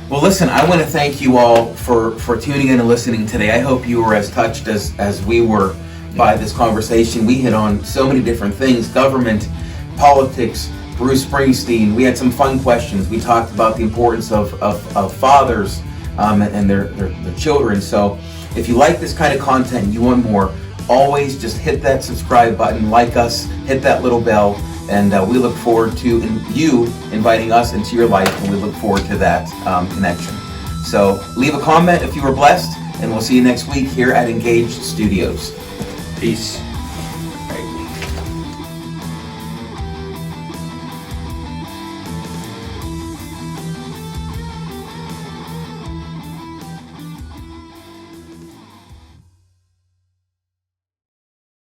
Well, listen, I want to thank you all for tuning in and listening today. I hope you were as touched as we were by this conversation. We hit on so many different things: government, politics, Bruce Springsteen. We had some fun questions. We talked about the importance of fathers and their children. So if you like this kind of content and you want more, always just hit that subscribe button, like us, hit that little bell, and we look forward to you inviting us into your life, and we look forward to that connection. So leave a comment if you were blessed, and we'll see you next week here at Engaged Studios. Peace.